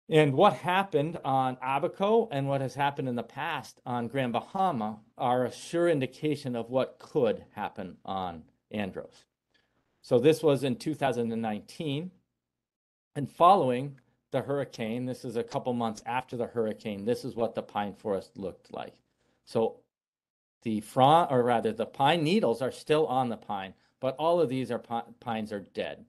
And what happened on Abaco and what has happened in the past on Grand Bahama are a sure indication of what could happen on Andros. So this was in 2019, and following the hurricane, this is a couple months after the hurricane, this is what the pine forest looked like. So the frond, or rather the pine needles are still on the pine, but all of these pines are dead.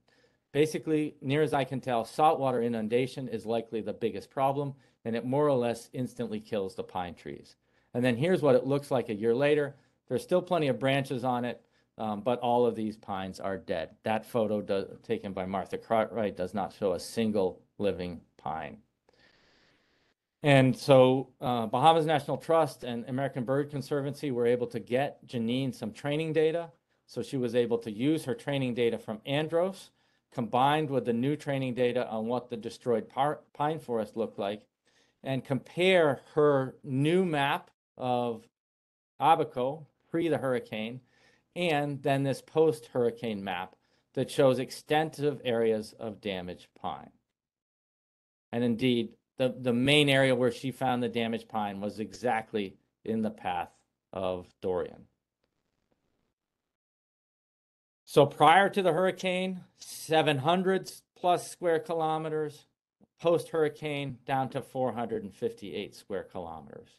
Basically, near as I can tell, saltwater inundation is likely the biggest problem, and it more or less instantly kills the pine trees. And then here's what it looks like a year later. There's still plenty of branches on it, but all of these pines are dead. That photo taken by Martha Cartwright does not show a single living pine. And so Bahamas National Trust and American Bird Conservancy were able to get Janine some training data. So she was able to use her training data from Andros, combined with the new training data on what the destroyed pine forest looked like, and compare her new map of Abaco pre the hurricane, and then this post-hurricane map that shows extensive areas of damaged pine. And indeed, the main area where she found the damaged pine was exactly in the path of Dorian. So prior to the hurricane, 700 plus square kilometers, post-hurricane down to 458 square kilometers.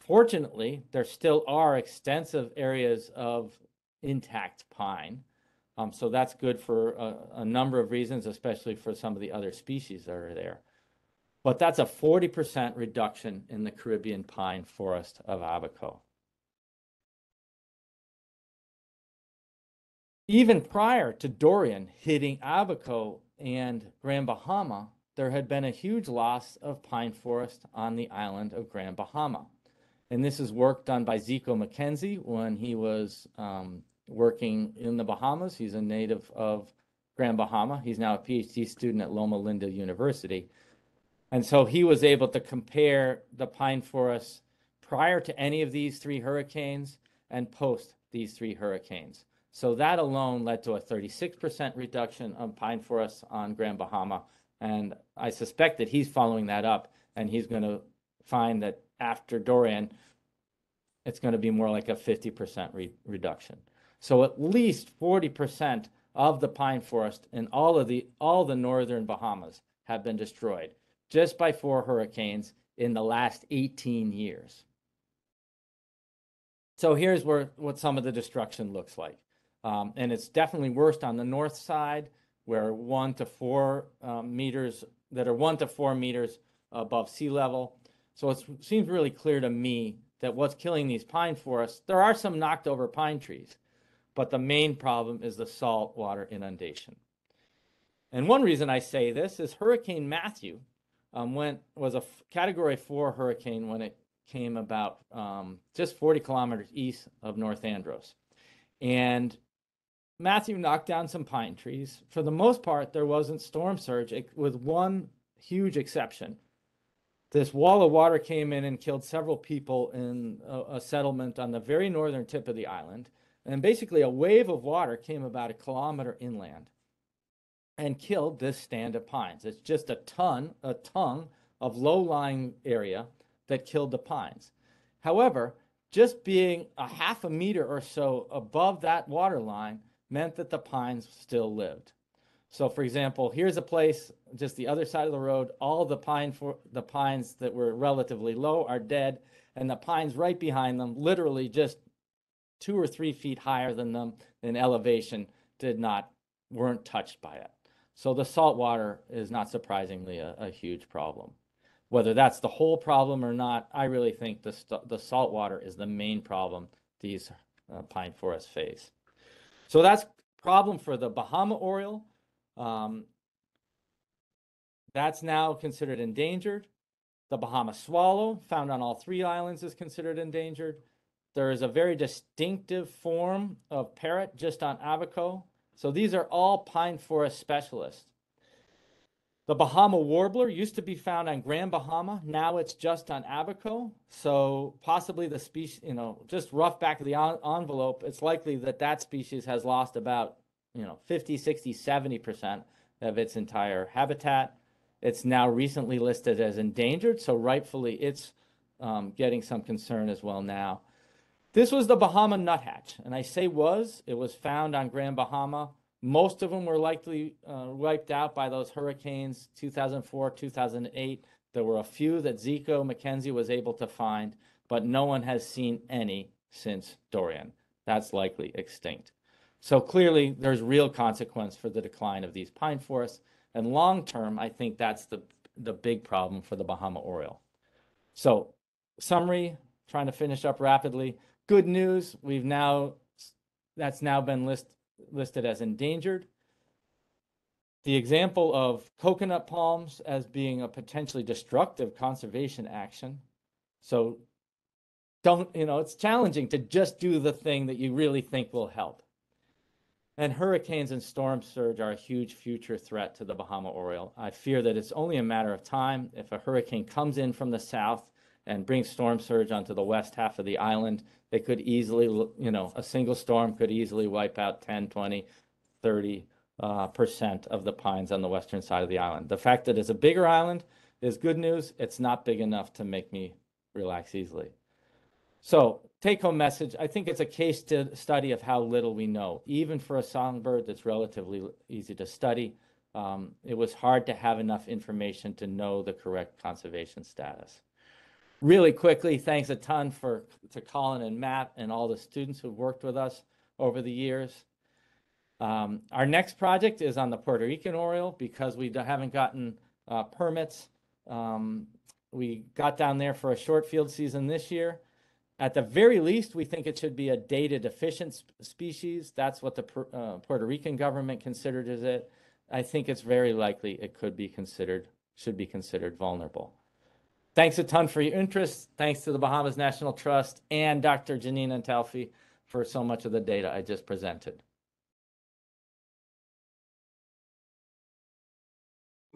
Fortunately, there still are extensive areas of intact pine. So that's good for a number of reasons, especially for some of the other species that are there. But that's a 40% reduction in the Caribbean pine forest of Abaco. Even prior to Dorian hitting Abaco and Grand Bahama, there had been a huge loss of pine forest on the island of Grand Bahama. And this is work done by Zico McKenzie when he was working in the Bahamas. He's a native of Grand Bahama. He's now a PhD student at Loma Linda University. And so he was able to compare the pine forests prior to any of these three hurricanes and post these three hurricanes. So that alone led to a 36% reduction of pine forests on Grand Bahama. And I suspect that he's following that up, and he's going to find that after Dorian, it's going to be more like a 50% reduction. So at least 40% of the pine forest in all the northern Bahamas have been destroyed just by 4 hurricanes in the last 18 years. So here's what some of the destruction looks like. And it's definitely worst on the north side, where 1 to 4 meters that are 1 to 4 meters above sea level. So it seems really clear to me that what's killing these pine forests, there are some knocked over pine trees, but the main problem is the saltwater inundation. And one reason I say this is Hurricane Matthew was a Category 4 hurricane when it came about just 40 kilometers east of North Andros. And Matthew knocked down some pine trees. For the most part, there wasn't storm surge, with one huge exception. This wall of water came in and killed several people in a settlement on the very northern tip of the island. And basically a wave of water came about 1 kilometer inland and killed this stand of pines. It's just a tongue of low-lying area that killed the pines. However, just being a half a meter or so above that water line meant that the pines still lived. So for example, here's a place just the other side of the road. All the pines that were relatively low are dead, and the pines right behind them, literally just 2 or 3 feet higher than them in elevation, weren't touched by it. So the salt water is not surprisingly a huge problem. Whether that's the whole problem or not, I really think the salt water is the main problem these pine forests face. So that's problem for the Bahama Oriole. That's now considered endangered. The Bahama swallow, found on all 3 islands, is considered endangered. There is a very distinctive form of parrot just on Abaco. So these are all pine forest specialists. The Bahama warbler used to be found on Grand Bahama. Now it's just on Abaco. So possibly the species, just rough back of the envelope, it's likely that that species has lost about, 50, 60, 70% of its entire habitat. It's now recently listed as endangered, so rightfully it's getting some concern as well now. This was the Bahama nuthatch, and I say it was found on Grand Bahama. Most of them were likely wiped out by those hurricanes, 2004, 2008. There were a few that Zico McKenzie was able to find, but no one has seen any since Dorian. That's likely extinct. So clearly, there's real consequence for the decline of these pine forests. And long term, I think that's the big problem for the Bahama Oriole. So summary, trying to finish up rapidly. Good news, that's now been listed as endangered. The example of coconut palms as being a potentially destructive conservation action. So it's challenging to just do the thing that you really think will help. And hurricanes and storm surge are a huge future threat to the Bahama Oriole. I fear that it's only a matter of time. If a hurricane comes in from the south and brings storm surge onto the west half of the island, they could easily, a single storm could easily wipe out 10, 20, 30% of the pines on the western side of the island. The fact that it's a bigger island is good news. It's not big enough to make me relax easily. So take-home message, I think it's a case study of how little we know. Even for a songbird that's relatively easy to study, it was hard to have enough information to know the correct conservation status. Really quickly, thanks a ton to Colin and Matt and all the students who've worked with us over the years. Our next project is on the Puerto Rican Oriole because we haven't gotten permits. We got down there for a short field season this year. At the very least, we think it should be a data deficient species. That's what the Puerto Rican government considered as it. I think it's very likely it should be considered vulnerable. Thanks a ton for your interest. Thanks to the Bahamas National Trust and Dr. Janina Talfi for so much of the data I just presented.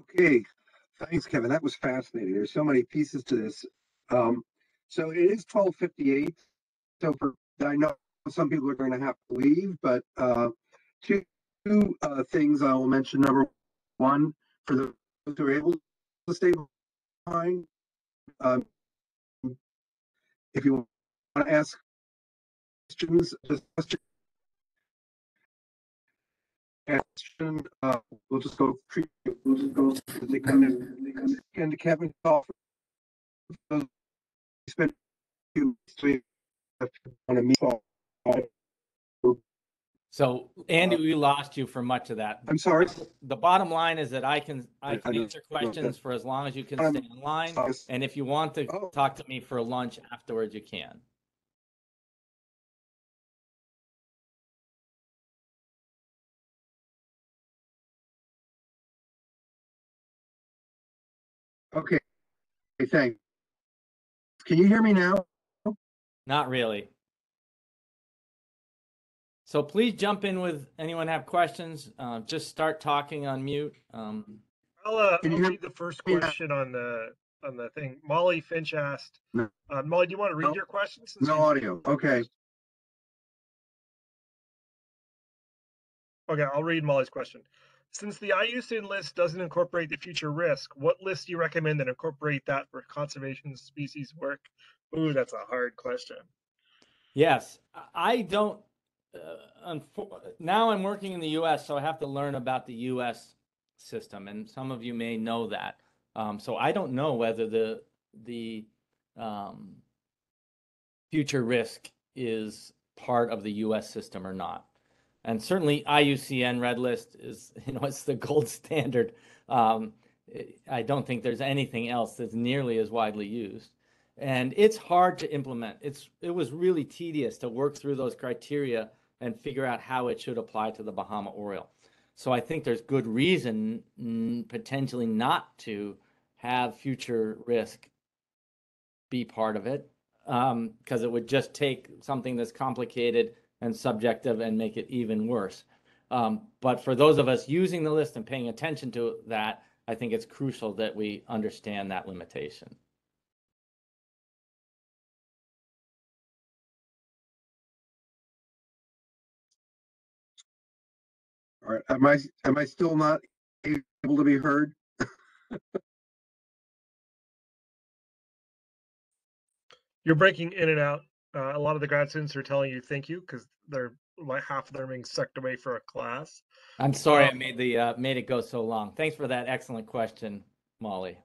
Okay, thanks, Kevin. That was fascinating. There's so many pieces to this. So it is 12:58. So I know some people are going to have to leave, but two things I will mention. Number one, for those who are able to stay behind, if you want to ask questions, we'll just go as they come in. And Kevin, spent on a meatball. So Andy, we lost you for much of that. I'm sorry. The bottom line is that I can answer questions for as long as you can stay in line. And if you want to talk to me for lunch afterwards, you can. Okay, thanks. Can you hear me now? Not really. So please jump in with anyone have questions. Just start talking on mute. I'll read the first question on the thing. Molly Finch asked. No. Molly, do you want to read your questions? No audio. Okay. Okay, I'll read Molly's question. Since the IUCN list doesn't incorporate the future risk, what list do you recommend that incorporate that for conservation species work? Ooh, that's a hard question. Yes, I don't. Now I'm working in the U.S., so I have to learn about the U.S. system, and some of you may know that. So I don't know whether the future risk is part of the U.S. system or not. And certainly IUCN Red List is, it's the gold standard. I don't think there's anything else that's nearly as widely used. And it's hard to implement. It was really tedious to work through those criteria and figure out how it should apply to the Bahama Oriole. So I think there's good reason potentially not to have future risk be part of it, because it would just take something that's complicated and subjective and make it even worse. But for those of us using the list and paying attention to that, I think it's crucial that we understand that limitation. All right. Am I still not able to be heard? You're breaking in and out. A lot of the grad students are telling you thank you because they're like half of them are being sucked away for a class. I'm sorry I made it go so long. Thanks for that excellent question, Molly.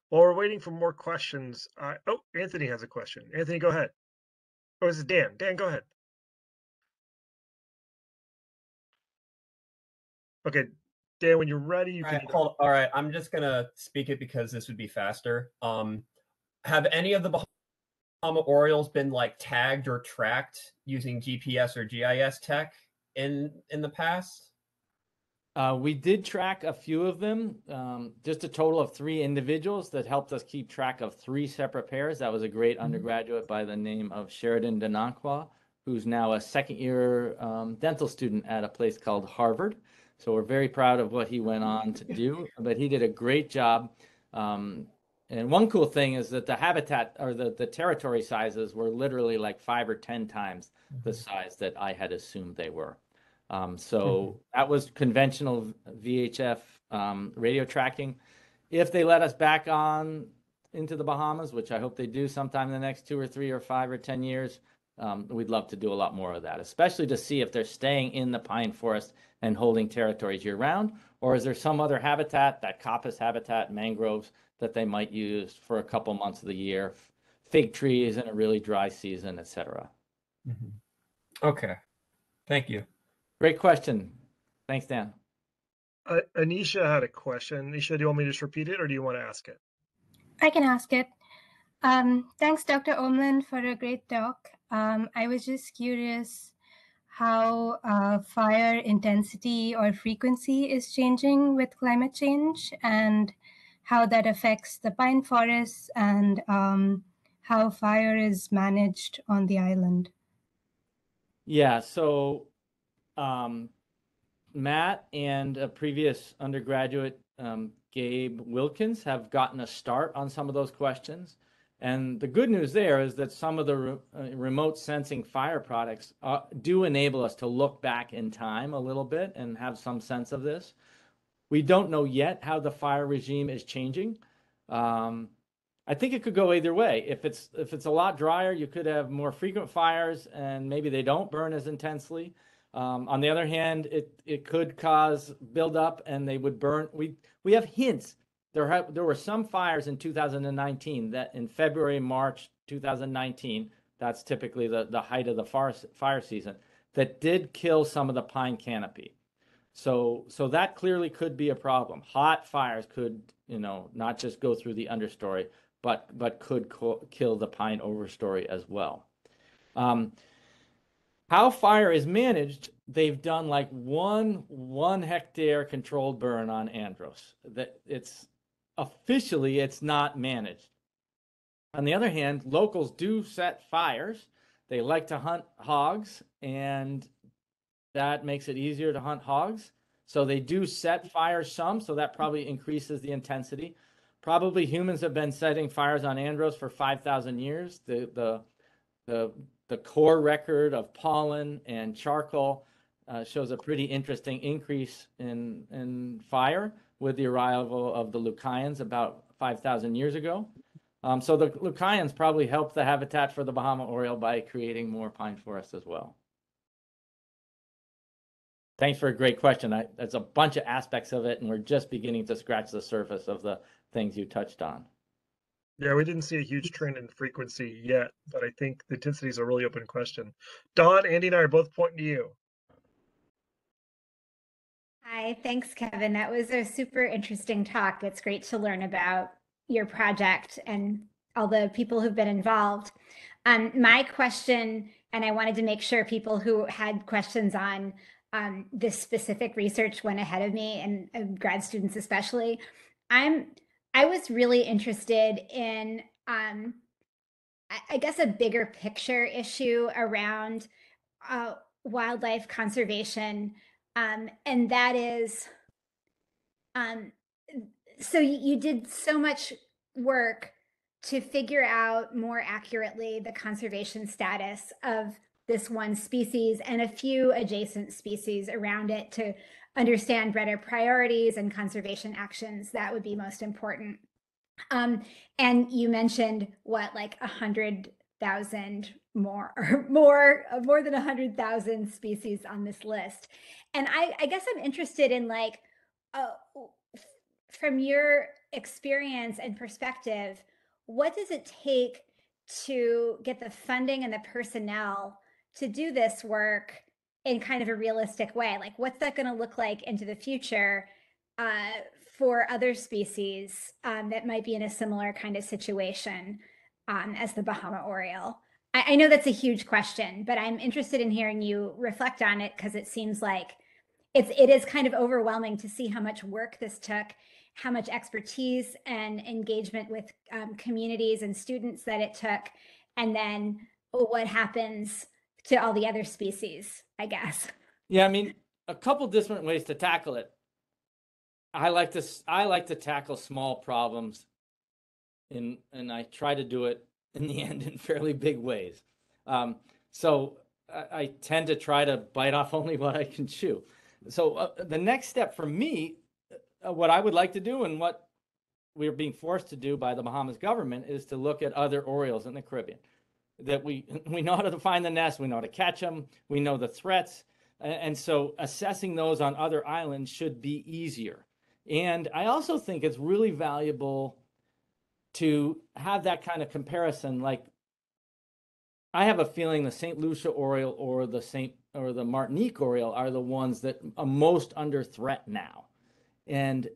While we're waiting for more questions, oh, Anthony has a question. Anthony, go ahead. Oh, this is Dan. Dan, go ahead. Okay, Dan, when you're ready, you can. All right, I'm just gonna speak it because this would be faster. Have any of the Bahama Orioles been like tagged or tracked using GPS or GIS tech in the past? We did track a few of them, just a total of 3 individuals that helped us keep track of 3 separate pairs. That was a great undergraduate by the name of Sheridan Denaqua, who's now a second-year dental student at a place called Harvard. So we're very proud of what he went on to do, but he did a great job. And one cool thing is that the habitat or the territory sizes were literally like 5 or 10 times the size that I had assumed they were. So that was conventional VHF radio tracking. If they let us back on into the Bahamas, which I hope they do sometime in the next 2 or 3 or 5 or 10 years, we'd love to do a lot more of that, especially to see if they're staying in the pine forest and holding territories year round, or is there some other habitat, that coppice habitat, mangroves, that they might use for a couple months of the year fig trees in a really dry season, etc. Okay, thank you. Great question. Thanks, Dan. Anisha had a question. Anisha, do you want me to just repeat it or do you want to ask it? I can ask it. Thanks, Dr. Omland, for a great talk. I was just curious how fire intensity or frequency is changing with climate change and how that affects the pine forests and how fire is managed on the island. Yeah, so Matt and a previous undergraduate, Gabe Wilkins, have gotten a start on some of those questions. And the good news there is that some of the remote sensing fire products do enable us to look back in time a little bit and have some sense of this. We don't know yet how the fire regime is changing. I think it could go either way. If it's a lot drier, you could have more frequent fires and maybe they don't burn as intensely. On the other hand, it could cause buildup and they would burn. We have hints. There were some fires in 2019 that in February, March 2019, that's typically the height of the fire season, that did kill some of the pine canopy. So that clearly could be a problem. Hot fires could, not just go through the understory, but could kill the pine overstory as well. How fire is managed, they've done like one hectare controlled burn on Andros. That officially it's not managed. On the other hand, locals do set fires. They like to hunt hogs, and that makes it easier to hunt hogs. So they do set fires some, so that probably increases the intensity. Probably humans have been setting fires on Andros for 5,000 years. The core record of pollen and charcoal shows a pretty interesting increase in fire with the arrival of the Lucayans about 5,000 years ago. So the Lucayans probably helped the habitat for the Bahama Oriole by creating more pine forests as well. Thanks for a great question. There's a bunch of aspects of it, and we're just beginning to scratch the surface of the things you touched on. Yeah, we didn't see a huge trend in frequency yet, but I think the intensity is a really open question. Dawn, Andy, and I are both pointing to you. Hi, thanks, Kevin. That was a super interesting talk. It's great to learn about your project and all the people who've been involved. My question, and I wanted to make sure people who had questions on this specific research went ahead of me, and grad students especially. I was really interested in, I guess, a bigger picture issue around wildlife conservation. And that is, so you did so much work to figure out more accurately the conservation status of this one species and a few adjacent species around it to understand better priorities and conservation actions that would be most important. And you mentioned like 100,000 more than 100,000 species on this list. And I guess I'm interested in from your experience and perspective, what does it take to get the funding and the personnel to do this work in kind of a realistic way? Like, what's that going to look like into the future for other species that might be in a similar kind of situation as the Bahama Oriole? I know that's a huge question, but I'm interested in hearing you reflect on it because it seems like it is kind of overwhelming to see how much work this took, how much expertise and engagement with communities and students that it took, and then what happens to all the other species, I guess. Yeah, I mean, a couple different ways to tackle it. I like to tackle small problems, and I try to do it in the end in fairly big ways. So I tend to try to bite off only what I can chew. So the next step for me, what I would like to do and what we're being forced to do by the Bahamas government is to look at other orioles in the Caribbean. That we know how to find the nest, we know how to catch them, we know the threats, and so assessing those on other islands should be easier. And I also think it's really valuable to have that kind of comparison. Like, I have a feeling the St. Lucia Oriole or the Martinique Oriole are the ones that are most under threat now. And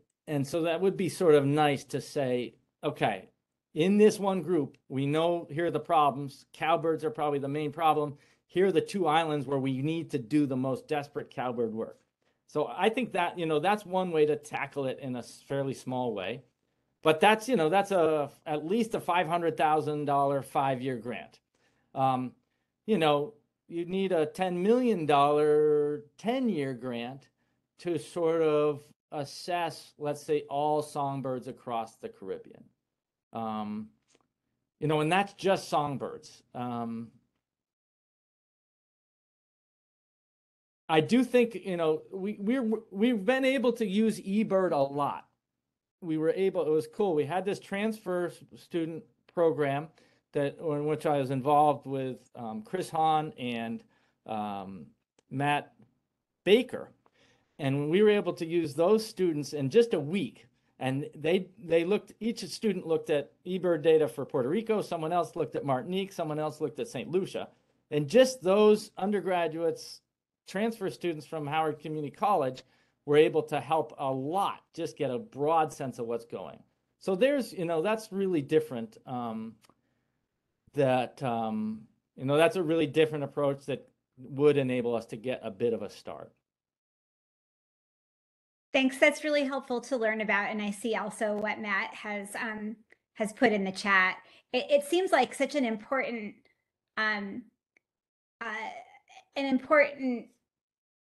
so that would be sort of nice to say, okay, in this one group, we know here are the problems. Cowbirds are probably the main problem. Here are the two islands where we need to do the most desperate cowbird work. So I think that, that's one way to tackle it in a fairly small way. But that's, that's at least a $500,000 5-year grant. You need a $10 million 10-year grant to sort of assess, let's say, all songbirds across the Caribbean. And that's just songbirds. I do think, we've been able to use eBird a lot. It was cool. We had this transfer student program in which I was involved with Chris Hahn and Matt Baker. And we were able to use those students in just a week. And each student looked at eBird data for Puerto Rico, someone else looked at Martinique, someone else looked at St. Lucia. And just those undergraduates, transfer students from Howard Community College, were able to help a lot, just get a broad sense of what's going. So there's, that's really different. That's a really different approach that would enable us to get a bit of a start. Thanks. That's really helpful to learn about. And I see also what Matt has put in the chat. It seems like such an important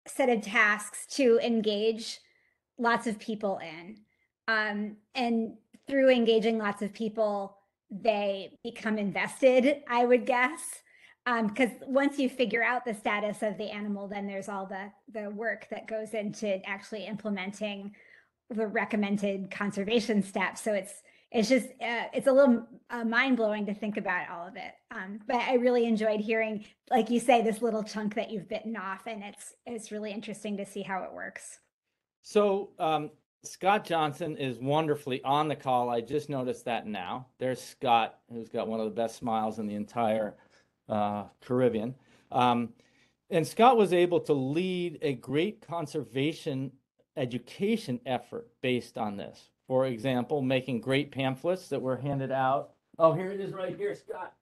set of tasks to engage lots of people in. And through engaging lots of people, they become invested, I would guess. Because once you figure out the status of the animal, then there's all the work that goes into actually implementing the recommended conservation steps. So it's just it's a little mind-blowing to think about all of it. But I really enjoyed hearing, like you say, this little chunk that you've bitten off, and it's really interesting to see how it works. So Scott Johnson is wonderfully on the call. I just noticed that now. There's Scott, who's got one of the best smiles in the entire Caribbean. And Scott was able to lead a great conservation education effort based on this. For example, making great pamphlets that were handed out. Oh, here it is right here, Scott.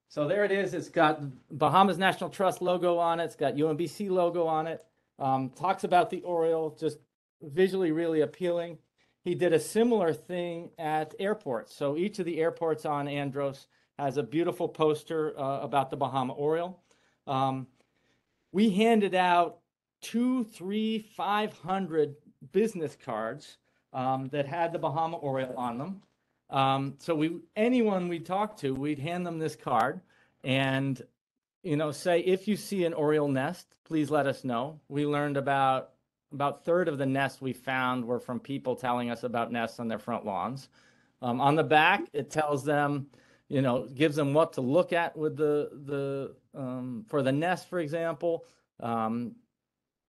So there it is. It's got Bahamas National Trust logo on it. It's got UMBC logo on it. Talks about the Oriole, just visually really appealing. He did a similar thing at airports. So each of the airports on Andros has a beautiful poster about the Bahama Oriole. We handed out 200, 300, 500 business cards that had the Bahama Oriole on them. So anyone we talked to, we'd hand them this card and, say, if you see an Oriole nest, please let us know. We learned about a third of the nests we found were from people telling us about nests on their front lawns. On the back, it tells them, gives them what to look at with for the nest, for example.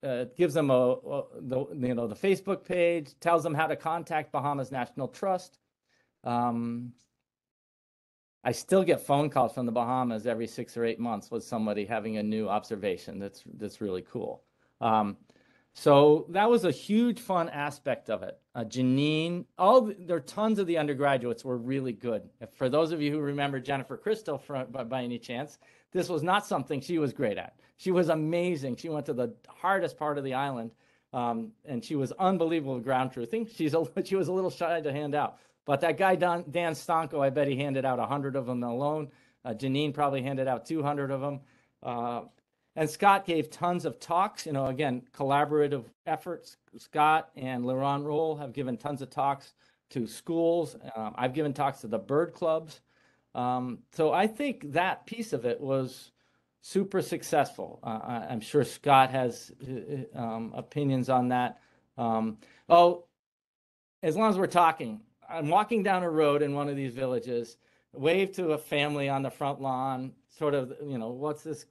It gives them the Facebook page, tells them how to contact Bahamas National Trust. I still get phone calls from the Bahamas every 6 or 8 months with somebody having a new observation. That's really cool. So that was a huge fun aspect of it. Janine, there are tons of the undergraduates were really good. For those of you who remember Jennifer Crystal by any chance, this was not something she was great at. She was amazing. She went to the hardest part of the island, and she was unbelievable with ground truthing. She was a little shy to hand out. But that guy, Dan Stonko, I bet he handed out 100 of them alone. Janine probably handed out 200 of them. And Scott gave tons of talks, again, collaborative efforts. Scott and Laurent Roll have given tons of talks to schools. I've given talks to the bird clubs. So I think that piece of it was super successful. I'm sure Scott has opinions on that. As long as we're talking, I'm walking down a road in one of these villages, wave to a family on the front lawn, sort of, what's this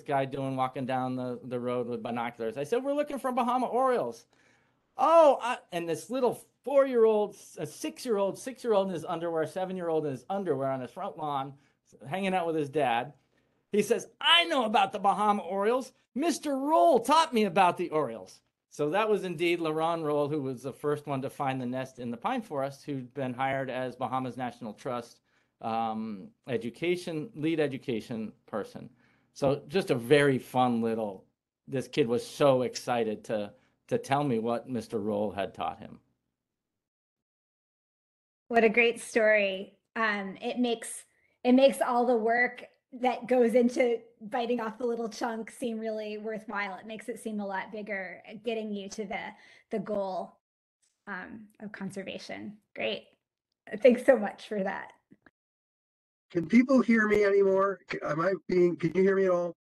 guy doing walking down the road with binoculars? I said, we're looking for Bahama Orioles. And this little 4-year-old, a 6-year-old, 6-year-old in his underwear, 7-year-old in his underwear on his front lawn, hanging out with his dad. He says, I know about the Bahama Orioles. Mr. Roll taught me about the Orioles. So that was indeed LaRon Roll, who was the first one to find the nest in the pine forest, who'd been hired as Bahamas National Trust lead education person. So just a very fun little, this kid was so excited to tell me what Mr. Roll had taught him. What a great story. It makes all the work that goes into biting off the little chunk seem really worthwhile. It makes it seem a lot bigger, getting you to the goal of conservation. Great. Thanks so much for that. Can people hear me anymore? Can you hear me at all?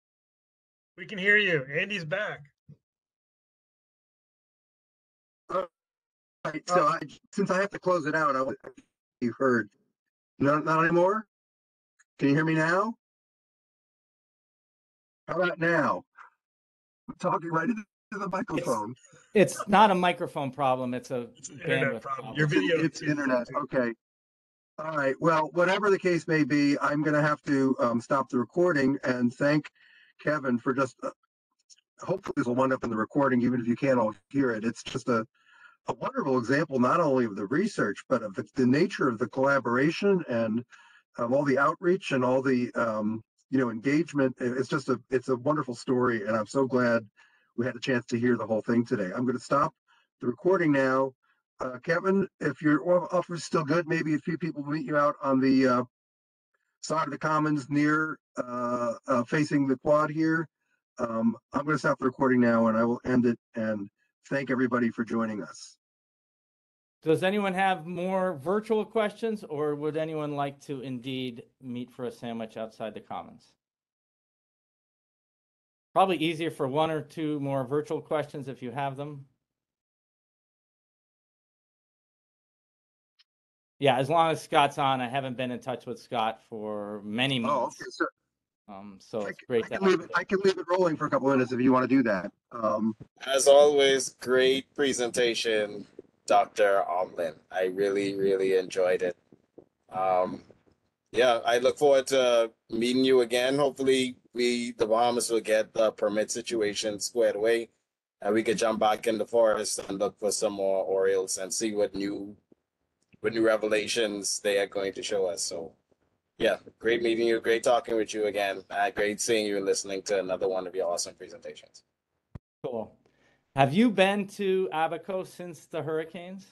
We can hear you. Andy's back. Right, so since I have to close it out, you heard. Not anymore? Can you hear me now? How about now? I'm talking right into the microphone. It's not a microphone problem. It's a Internet bandwidth problem. Your video. It's internet. Okay. All right. Well, whatever the case may be, I'm going to have to stop the recording and thank Kevin for just, hopefully this will wind up in the recording, even if you can't all hear it. It's just a wonderful example, not only of the research, but of the nature of the collaboration and of all the outreach and all the, engagement. It's a wonderful story. And I'm so glad we had a chance to hear the whole thing today. I'm going to stop the recording now. Kevin, if your offer is still good, maybe a few people will meet you out on the side of the commons near facing the quad here. I'm going to stop the recording now and I will end it and thank everybody for joining us. Does anyone have more virtual questions, or would anyone like to indeed meet for a sandwich outside the commons? Probably easier for one or two more virtual questions if you have them. Yeah, as long as Scott's on. I haven't been in touch with Scott for many months. Oh, okay, sir. So it's great to have I can leave it rolling for a couple of minutes if you want to do that. As always, great presentation, Dr. Omland. I really, really enjoyed it. Yeah, I look forward to meeting you again. Hopefully, the Bahamas will get the permit situation squared away, and we could jump back in the forest and look for some more Orioles and see what new revelations they are going to show us. So, yeah, great meeting you. Great talking with you again. Great seeing you and listening to another one of your awesome presentations. Cool. Have you been to Abaco since the hurricanes?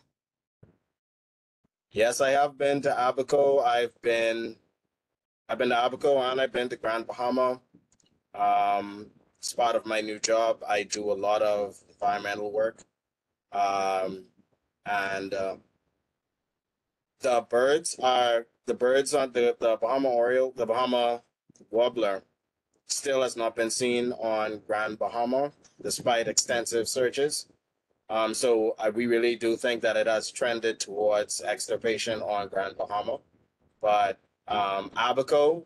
Yes, I have been to Abaco. I've been to Abaco and I've been to Grand Bahama. It's part of my new job. I do a lot of environmental work. The birds on the Bahama Oriole, the Bahama Warbler still has not been seen on Grand Bahama, despite extensive searches. So we really do think that it has trended towards extirpation on Grand Bahama. But Abaco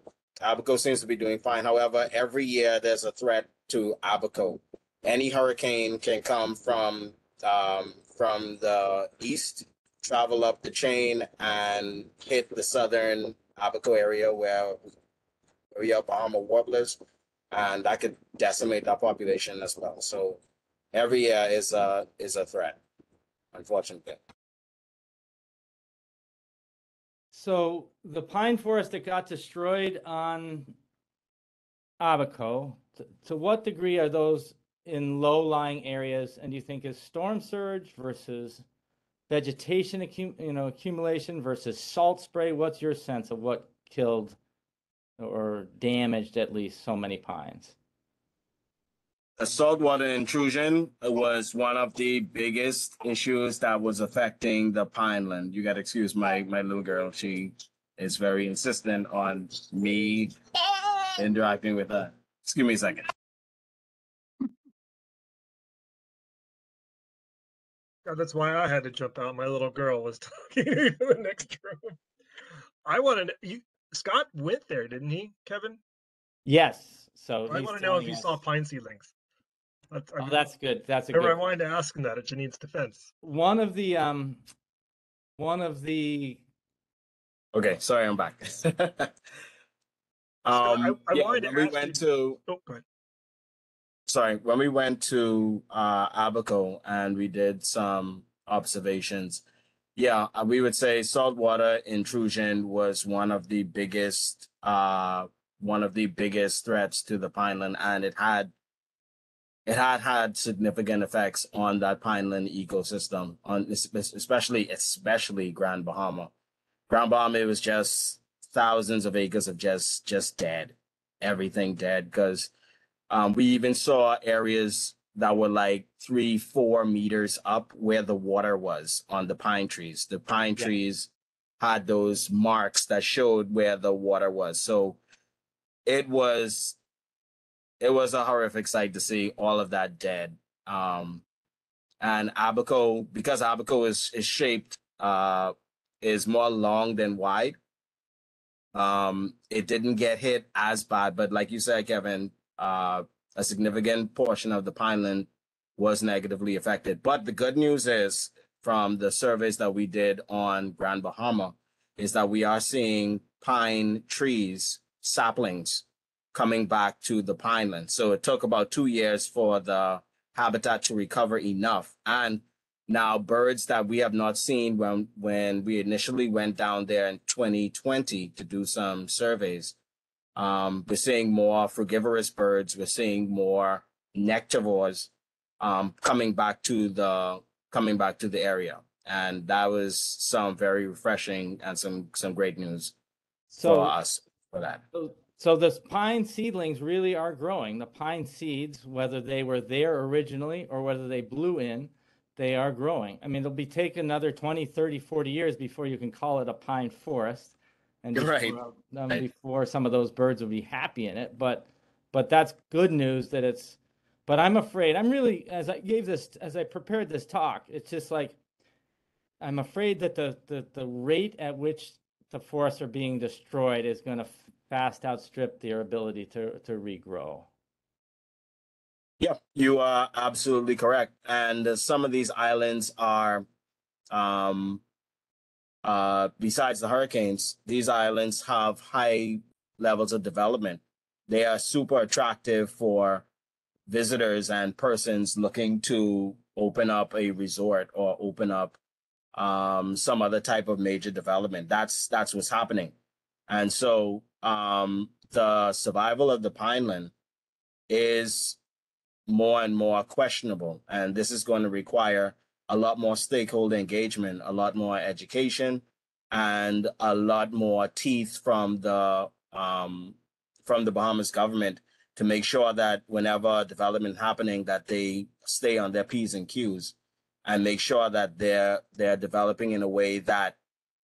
seems to be doing fine. However, every year there's a threat to Abaco. Any hurricane can come from the east, travel up the chain, and hit the southern Abaco area where we have Bahama warblers, and that could decimate that population as well. So every year is a threat, unfortunately. So the pine forest that got destroyed on Abaco, to what degree are those in low-lying areas, and do you think is storm surge versus vegetation accumulation versus salt spray? What's your sense of what killed or damaged at least so many pines? A saltwater intrusion was one of the biggest issues that was affecting the pineland. You got to excuse my little girl. She is very insistent on me interacting with her. Excuse me a second. God, that's why I had to jump out. My little girl was talking in the next room. I want to. Scott went there, didn't he, Kevin? Yes. So I want to know if he saw pine seedlings. That's good. That's a good. I wanted to ask him that at Janine's defense. One of the one of the Okay, sorry, I'm back. I Yeah, wanted to when we ask went you. to Oh, go ahead. sorry, when we went to Abaco and we did some observations, yeah, we would say saltwater intrusion was one of the biggest threats to the pineland, and it had significant effects on that pineland ecosystem, on especially Grand Bahama. Grand Bahama, it was just thousands of acres of just dead, everything dead. Because we even saw areas that were like 3-4 meters up where the water was on the pine trees. The pine trees had those marks that showed where the water was. So it was it was a horrific sight to see all of that dead. And Abaco, because Abaco is shaped is more long than wide. It didn't get hit as bad, but like you said, Kevin, a significant portion of the pineland was negatively affected. But the good news is, from the surveys that we did on Grand Bahama, is that we are seeing pine trees, saplings, coming back to the pineland. So it took about 2 years for the habitat to recover enough. And now birds that we have not seen when we initially went down there in 2020 to do some surveys, we're seeing more frugivorous birds. We're seeing more nectarivores coming back to the area, and that was some very refreshing and some great news for us for that. So the pine seedlings really are growing. The pine seeds, whether they were there originally or whether they blew in, they are growing. I mean, it'll be taking another 20, 30, 40 years before you can call it a pine forest. And before some of those birds will be happy in it. But that's good news that it's, but I'm afraid, as I prepared this talk, it's just like, I'm afraid that the rate at which the forests are being destroyed is going to fast outstrip their ability to regrow. Yeah, you are absolutely correct. And some of these islands are, besides the hurricanes, these islands have high levels of development. They are super attractive for visitors and persons looking to open up a resort or open up some other type of major development. That's what's happening. And so the survival of the pineland is more and more questionable. And this is going to require a lot more stakeholder engagement, a lot more education, and a lot more teeth from the Bahamas government to make sure that whenever development happening, that they stay on their P's and Q's and make sure that they're developing in a way that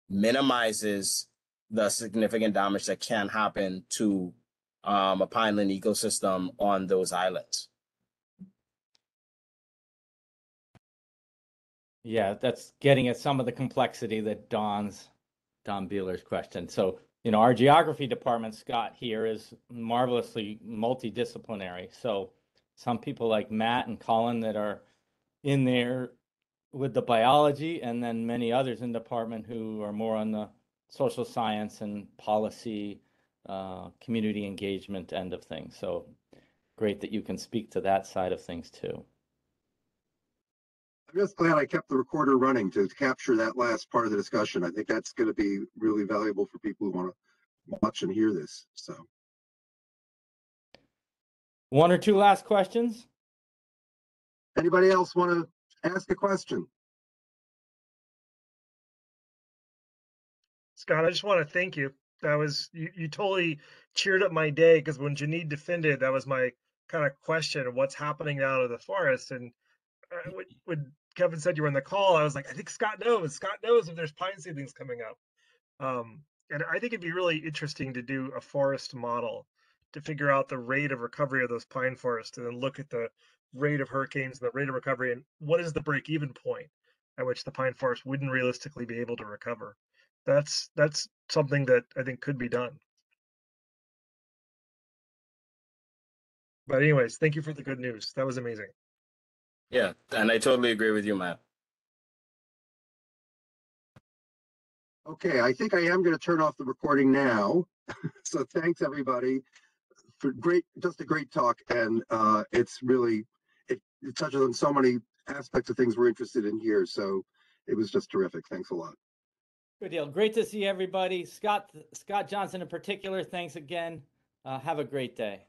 minimizes the significant damage that can happen to a pineland ecosystem on those islands. Yeah, that's getting at some of the complexity that Don Beeler's question. So, our geography department, Scott, here is marvelously multidisciplinary. So some people like Matt and Colin that are in there with the biology, and then many others in the department who are more on the social science and policy, community engagement end of things. So great that you can speak to that side of things too. I'm just glad I kept the recorder running to capture that last part of the discussion. I think that's going to be really valuable for people who want to watch and hear this. So, one or two last questions? Anybody else want to ask a question? Scott, I just want to thank you. That was you totally cheered up my day, because when Janine defended, that was my kind of question of what's happening out of the forest. And when Kevin said you were on the call, I was like, I think Scott knows. Scott knows if there's pine seedlings coming up. And I think it'd be really interesting to do a forest model to figure out the rate of recovery of those pine forests, and then look at the rate of hurricanes and the rate of recovery, and what is the break-even point at which the pine forest wouldn't realistically be able to recover. That's something that I think could be done. But anyways, thank you for the good news. That was amazing. Yeah, and I totally agree with you, Matt. Okay, I think I am going to turn off the recording now. So thanks everybody for just a great talk, and it's really it touches on so many aspects of things we're interested in here. So it was just terrific. Thanks a lot. Good deal. Great to see everybody. Scott Johnson in particular, thanks again. Have a great day.